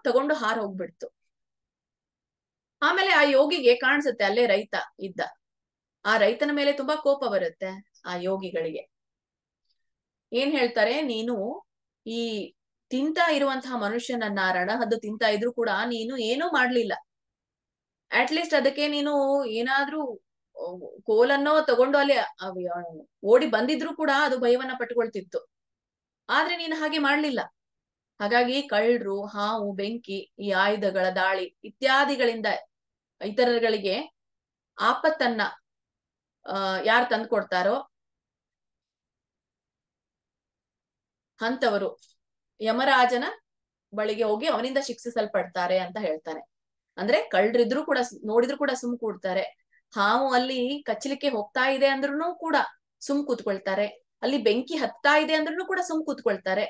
ತಗೊಂಡು ಹಾರ್ ಹೋಗ್ಬಿಡ್ತು. ಆಮೇಲೆ ಆ ಯೋಗಿಗೆ ಕಾಣಿಸುತ್ತೆ ಅಲ್ಲೇ ರೈತ ಇದ್ದ. ಆ ರೈತನ ಮೇಲೆ ತುಂಬಾ ಕೋಪ ಬರುತ್ತೆ ಆ ಯೋಗಿಗಳಿಗೆ. ಏನ್ ಹೇಳ್ತಾರೆ, ನೀನು ಈ ತಿಂತಾ ಇರುವಂತಹ ಮನುಷ್ಯನನ್ನ ರಣಹದ್ದು ತಿಂತಾ ಇದ್ರು ಕೂಡ ನೀನು ಏನೂ ಮಾಡ್ಲಿಲ್ಲ. ಅಟ್ಲೀಸ್ಟ್ ಅದಕ್ಕೆ ನೀನು ಏನಾದ್ರೂ ಕೋಲನ್ನೋ ತಗೊಂಡು ಅಲ್ಲಿ ಓಡಿ ಬಂದಿದ್ರು ಕೂಡ ಅದು ಭಯವನ್ನ ಪಟ್ಕೊಳ್ತಿತ್ತು. ಆದ್ರೆ ನೀನು ಹಾಗೆ ಮಾಡ್ಲಿಲ್ಲ. ಹಾಗಾಗಿ ಕಳ್ಳರು, ಹಾವು, ಬೆಂಕಿ, ಈ ಆಯುಧಗಳ ದಾಳಿ ಇತ್ಯಾದಿಗಳಿಂದ ಇತರಗಳಿಗೆ ಆಪತ್ತನ್ನ ಯಾರು ತಂದ್ಕೊಡ್ತಾರೋ ಅಂತವರು ಯಮರಾಜನ ಬಳಿಗೆ ಹೋಗಿ ಅವನಿಂದ ಶಿಕ್ಷಿಸಲ್ಪಡ್ತಾರೆ ಅಂತ ಹೇಳ್ತಾನೆ. ಅಂದ್ರೆ ಕಳ್ಳರಿದ್ರು ಕೂಡ ನೋಡಿದ್ರು ಕೂಡ ಸುಮ್ ಕೂಡ್ತಾರೆ. ಹಾವು ಅಲ್ಲಿ ಕಚ್ಚಲಿಕ್ಕೆ ಹೋಗ್ತಾ ಇದೆ ಅಂದ್ರೂ ಕೂಡ ಸುಮ್ ಕೂತ್ಕೊಳ್ತಾರೆ. ಅಲ್ಲಿ ಬೆಂಕಿ ಹತ್ತಾ ಇದೆ ಅಂದ್ರೂ ಕೂಡ ಸುಮ್ ಕೂತ್ಕೊಳ್ತಾರೆ.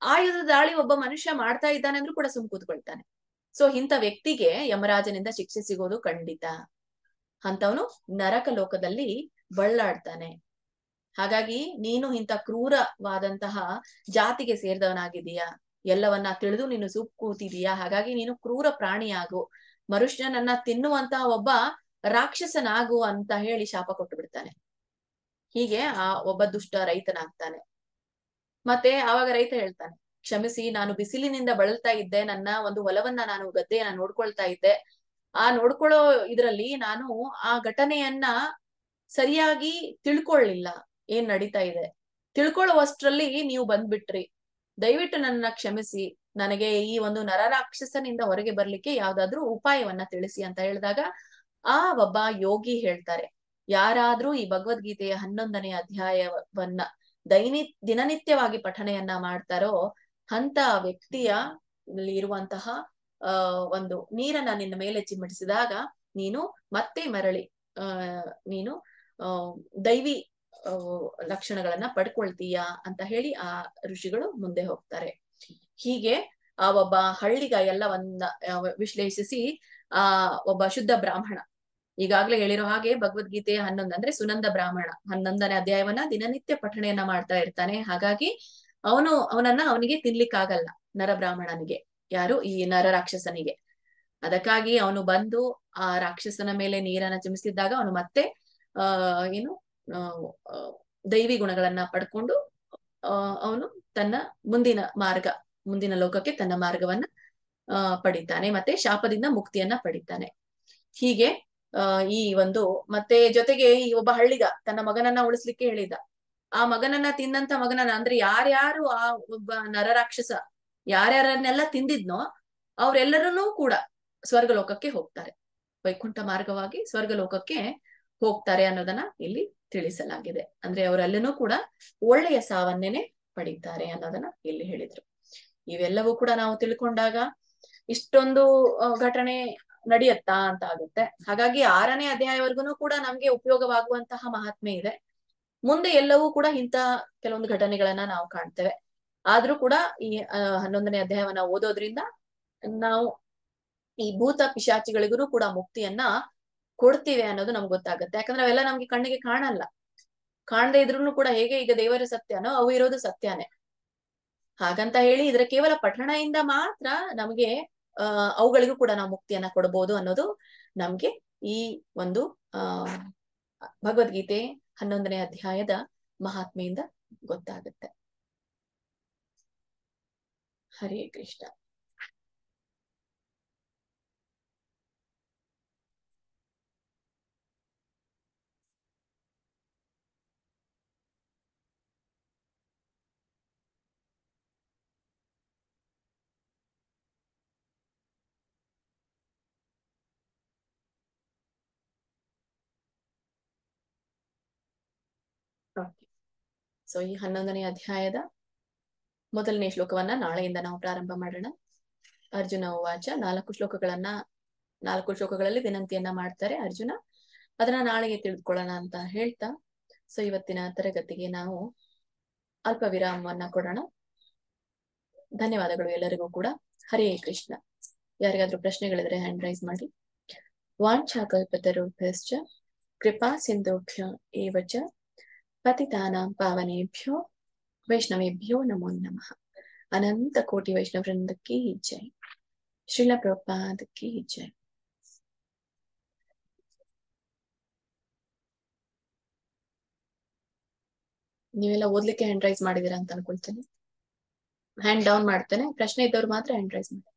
ಆಯುಧ ದಾಳಿ ಒಬ್ಬ ಮನುಷ್ಯ ಮಾಡ್ತಾ ಇದ್ದಾನೆ ಅಂದ್ರೂ ಕೂಡ ಸುಮ್ ಕೂತ್ಕೊಳ್ತಾನೆ. ಸೊ ಇಂಥ ವ್ಯಕ್ತಿಗೆ ಯಮರಾಜನಿಂದ ಶಿಕ್ಷೆ ಸಿಗೋದು ಖಂಡಿತ. ಅಂತವನು ನರಕ ಲೋಕದಲ್ಲಿ ಬಳ್ಳಾಡ್ತಾನೆ. ಹಾಗಾಗಿ ನೀನು ಇಂಥ ಕ್ರೂರವಾದಂತಹ ಜಾತಿಗೆ ಸೇರಿದವನಾಗಿದೀಯಾ, ಎಲ್ಲವನ್ನ ತಿಳಿದು ನೀನು ಸುಪ್ ಕೂತಿದೀಯಾ. ಹಾಗಾಗಿ ನೀನು ಕ್ರೂರ ಪ್ರಾಣಿಯಾಗು. ಮನುಷ್ಯನನ್ನ ತಿನ್ನುವಂತಹ ಒಬ್ಬ ರಾಕ್ಷಸನಾಗು ಅಂತ ಹೇಳಿ ಶಾಪ ಕೊಟ್ಟು ಬಿಡ್ತಾನೆ. ಹೀಗೆ ಆ ಒಬ್ಬ ದುಷ್ಟ ರೈತನಾಗ್ತಾನೆ. ಮತ್ತೆ ಆವಾಗ ರೈತ ಹೇಳ್ತಾನೆ, ಕ್ಷಮಿಸಿ, ನಾನು ಬಿಸಿಲಿನಿಂದ ಬಳಲ್ತಾ ಇದ್ದೆ, ನನ್ನ ಒಂದು ಹೊಲವನ್ನ ನಾನು ಗದ್ದೆಯನ್ನ ನೋಡ್ಕೊಳ್ತಾ ಇದ್ದೆ. ಆ ನೋಡ್ಕೊಳ್ಳೋ ಇದ್ರಲ್ಲಿ ನಾನು ಆ ಘಟನೆಯನ್ನ ಸರಿಯಾಗಿ ತಿಳ್ಕೊಳ್ಳಿಲ್ಲ, ಏನ್ ನಡೀತಾ ಇದೆ. ತಿಳ್ಕೊಳ್ಳುವಷ್ಟ್ರಲ್ಲಿ ನೀವು ಬಂದ್ಬಿಟ್ರಿ. ದಯವಿಟ್ಟು ನನ್ನ ಕ್ಷಮಿಸಿ, ನನಗೆ ಈ ಒಂದು ನರರಾಕ್ಷಸನಿಂದ ಹೊರಗೆ ಬರ್ಲಿಕ್ಕೆ ಯಾವ್ದಾದ್ರು ಉಪಾಯವನ್ನ ತಿಳಿಸಿ ಅಂತ ಹೇಳಿದಾಗ ಆ ಒಬ್ಬ ಯೋಗಿ ಹೇಳ್ತಾರೆ, ಯಾರಾದ್ರೂ ಈ ಭಗವದ್ಗೀತೆಯ 11ನೇ ಅಧ್ಯಾಯವನ್ನ ದಿನನಿತ್ಯವಾಗಿ ಪಠಣೆಯನ್ನ ಮಾಡ್ತಾರೋ ಅಂತ ವ್ಯಕ್ತಿಯ ಇರುವಂತಹ ಒಂದು ನೀರನ್ನ ನಿನ್ನ ಮೇಲೆ ಚಿಮ್ಮಟಿಸಿದಾಗ ನೀನು ಮತ್ತೆ ಮರಳಿ ನೀನು ದೈವಿ ಲಕ್ಷಣಗಳನ್ನ ಪಡ್ಕೊಳ್ತೀಯ ಅಂತ ಹೇಳಿ ಆ ಋಷಿಗಳು ಮುಂದೆ ಹೋಗ್ತಾರೆ. ಹೀಗೆ ಆ ಒಬ್ಬ ಹಳ್ಳಿಗ ಎಲ್ಲವನ್ನ ವಿಶ್ಲೇಷಿಸಿ ಆ ಒಬ್ಬ ಶುದ್ಧ ಬ್ರಾಹ್ಮಣ, ಈಗಾಗ್ಲೇ ಹೇಳಿರೋ ಹಾಗೆ ಭಗವದ್ಗೀತೆಯ 11 ಅಂದ್ರೆ ಸುನಂದ ಬ್ರಾಹ್ಮಣ 11ನೇ ಅಧ್ಯಾಯವನ್ನ ದಿನನಿತ್ಯ ಪಠಣೆಯನ್ನ ಮಾಡ್ತಾ ಇರ್ತಾನೆ. ಹಾಗಾಗಿ ಅವನಿಗೆ ತಿನ್ಲಿಕ್ಕಾಗಲ್ಲ, ನರಬ್ರಾಹ್ಮಣನಿಗೆ, ಯಾರು ಈ ನರ ರಾಕ್ಷಸನಿಗೆ. ಅದಕ್ಕಾಗಿ ಅವನು ಬಂದು ಆ ರಾಕ್ಷಸನ ಮೇಲೆ ನೀರನ್ನ ಚಿಮಿಸಿದಾಗ ಅವನು ಮತ್ತೆ ದೈವಿ ಗುಣಗಳನ್ನ ಪಡ್ಕೊಂಡು ಅವನು ತನ್ನ ಮುಂದಿನ ಲೋಕಕ್ಕೆ ತನ್ನ ಮಾರ್ಗವನ್ನ ಪಡಿತಾನೆ, ಮತ್ತೆ ಶಾಪದಿಂದ ಮುಕ್ತಿಯನ್ನ ಪಡಿತಾನೆ. ಹೀಗೆ ಈ ಒಂದು ಮತ್ತೆ ಜೊತೆಗೆ ಈ ಒಬ್ಬ ಹಳ್ಳಿಗ ತನ್ನ ಮಗನನ್ನ ಉಳಿಸ್ಲಿಕ್ಕೆ ಹೇಳಿದ. ಆ ಮಗನನ್ನ ತಿಂದಂತ ಮಗನನ್ನ ಅಂದ್ರೆ ಯಾರ್ಯಾರು ಆ ಒಬ್ಬ ನರರಾಕ್ಷಸ ಯಾರ್ಯಾರನ್ನೆಲ್ಲ ತಿಂದಿದ್ನೋ ಅವ್ರೆಲ್ಲರನ್ನೂ ಕೂಡ ಸ್ವರ್ಗಲೋಕಕ್ಕೆ ಹೋಗ್ತಾರೆ, ವೈಕುಂಠ ಮಾರ್ಗವಾಗಿ ಸ್ವರ್ಗಲೋಕಕ್ಕೆ ಹೋಗ್ತಾರೆ ಅನ್ನೋದನ್ನ ಇಲ್ಲಿ ತಿಳಿಸಲಾಗಿದೆ. ಅಂದ್ರೆ ಅವರೆಲ್ಲನೂ ಕೂಡ ಒಳ್ಳೆಯ ಸಾವನ್ನೇನೆ ಪಡೀತಾರೆ ಅನ್ನೋದನ್ನ ಇಲ್ಲಿ ಹೇಳಿದ್ರು. ಇವೆಲ್ಲವೂ ಕೂಡ ನಾವು ತಿಳ್ಕೊಂಡಾಗ ಇಷ್ಟೊಂದು ಘಟನೆ ನಡೆಯತ್ತಾ ಅಂತ ಆಗುತ್ತೆ. ಹಾಗಾಗಿ 6ನೇ ಅಧ್ಯಾಯವರೆಗೂ ಕೂಡ ನಮ್ಗೆ ಉಪಯೋಗವಾಗುವಂತಹ ಮಹಾತ್ಮೆ ಇದೆ. ಮುಂದೆ ಎಲ್ಲವೂ ಕೂಡ ಇಂಥ ಕೆಲವೊಂದು ಘಟನೆಗಳನ್ನ ನಾವು ಕಾಣ್ತೇವೆ. ಆದ್ರೂ ಕೂಡ ಈ 11ನೇ ಅಧ್ಯಾಯವನ್ನ ಓದೋದ್ರಿಂದ ನಾವು ಈ ಭೂತ ಪಿಶಾಚಿಗಳಿಗೂ ಕೂಡ ಮುಕ್ತಿಯನ್ನ ಕೊಡ್ತೀವಿ ಅನ್ನೋದು ನಮ್ಗೆ ಗೊತ್ತಾಗುತ್ತೆ. ಯಾಕಂದ್ರೆ ಅವೆಲ್ಲ ನಮ್ಗೆ ಕಣ್ಣಿಗೆ ಕಾಣದೇ ಇದ್ರೂ ಕೂಡ ಹೇಗೆ ಈಗ ದೇವರ ಸತ್ಯನೋ ಅವು ಇರೋದು ಸತ್ಯನೇ. ಹಾಗಂತ ಹೇಳಿ ಇದರ ಕೇವಲ ಪಠಣೆಯಿಂದ ಮಾತ್ರ ನಮ್ಗೆ ಅವುಗಳಿಗೂ ಕೂಡ ನಾವು ಮುಕ್ತಿಯನ್ನ ಕೊಡಬಹುದು ಅನ್ನೋದು ನಮ್ಗೆ ಈ ಒಂದು ಭಗವದ್ಗೀತೆ 11ನೇ ಅಧ್ಯಾಯದ ಮಹಾತ್ಮೆಯಿಂದ ಗೊತ್ತಾಗುತ್ತೆ. ಹರೇ ಕೃಷ್ಣ. ಸೊ ಈ 11ನೇ ಅಧ್ಯಾಯದ ಮೊದಲನೇ ಶ್ಲೋಕವನ್ನ ನಾಳೆಯಿಂದ ನಾವು ಪ್ರಾರಂಭ ಮಾಡೋಣ. ಅರ್ಜುನ ಉವಾಚ 4 ಶ್ಲೋಕಗಳಲ್ಲಿ ವಿನಂತಿಯನ್ನ ಮಾಡ್ತಾರೆ ಅರ್ಜುನ. ಅದನ್ನ ನಾಳೆಗೆ ತಿಳಿದುಕೊಳ್ಳೋಣ ಅಂತ ಹೇಳ್ತಾ ಸೊ ಇವತ್ತಿನ ತರಗತಿಗೆ ನಾವು ಅಲ್ಪ ವಿರಾಮವನ್ನ ಕೊಡೋಣ. ಧನ್ಯವಾದಗಳು ಎಲ್ಲರಿಗೂ ಕೂಡ. ಹರೇ ಕೃಷ್ಣ. ಯಾರಿಗಾದ್ರೂ ಪ್ರಶ್ನೆಗಳಿದ್ರೆ ಹ್ಯಾಂಡ್ ರೈಸ್ ಮಾಡಿ. ವಾಂಛಾಕಲ್ಪತರುಭ್ಯಶ್ಚ ಕೃಪಾ ಸಿಂಧುಭ್ಯ ಏವ ಚ ಪತಿತಾನಾಂ ಪಾವನೇಭ್ಯೋ ವೈಷ್ಣವೇಭ್ಯೋ ನಮೋ ನಮಃ. ಅನಂತ ಕೋಟಿ ವೈಷ್ಣವ ವೃಂದಕ್ಕೆ ಜೈ. ಶ್ರೀಲ ಪ್ರಭುಪಾದಕ್ಕೆ ಜೈ. ನೀವೆಲ್ಲ ಓದ್ಲಿಕ್ಕೆ ಹ್ಯಾಂಡ್ ರೈಸ್ ಮಾಡಿದೀರಾ ಅಂತ ಅನ್ಕೊಳ್ತೇನೆ. ಹ್ಯಾಂಡ್ ಡೌನ್ ಮಾಡ್ತೇನೆ. ಪ್ರಶ್ನೆ ಇದ್ದವ್ರು ಮಾತ್ರ ಹ್ಯಾಂಡ್ ರೈಸ್ ಮಾಡಿ.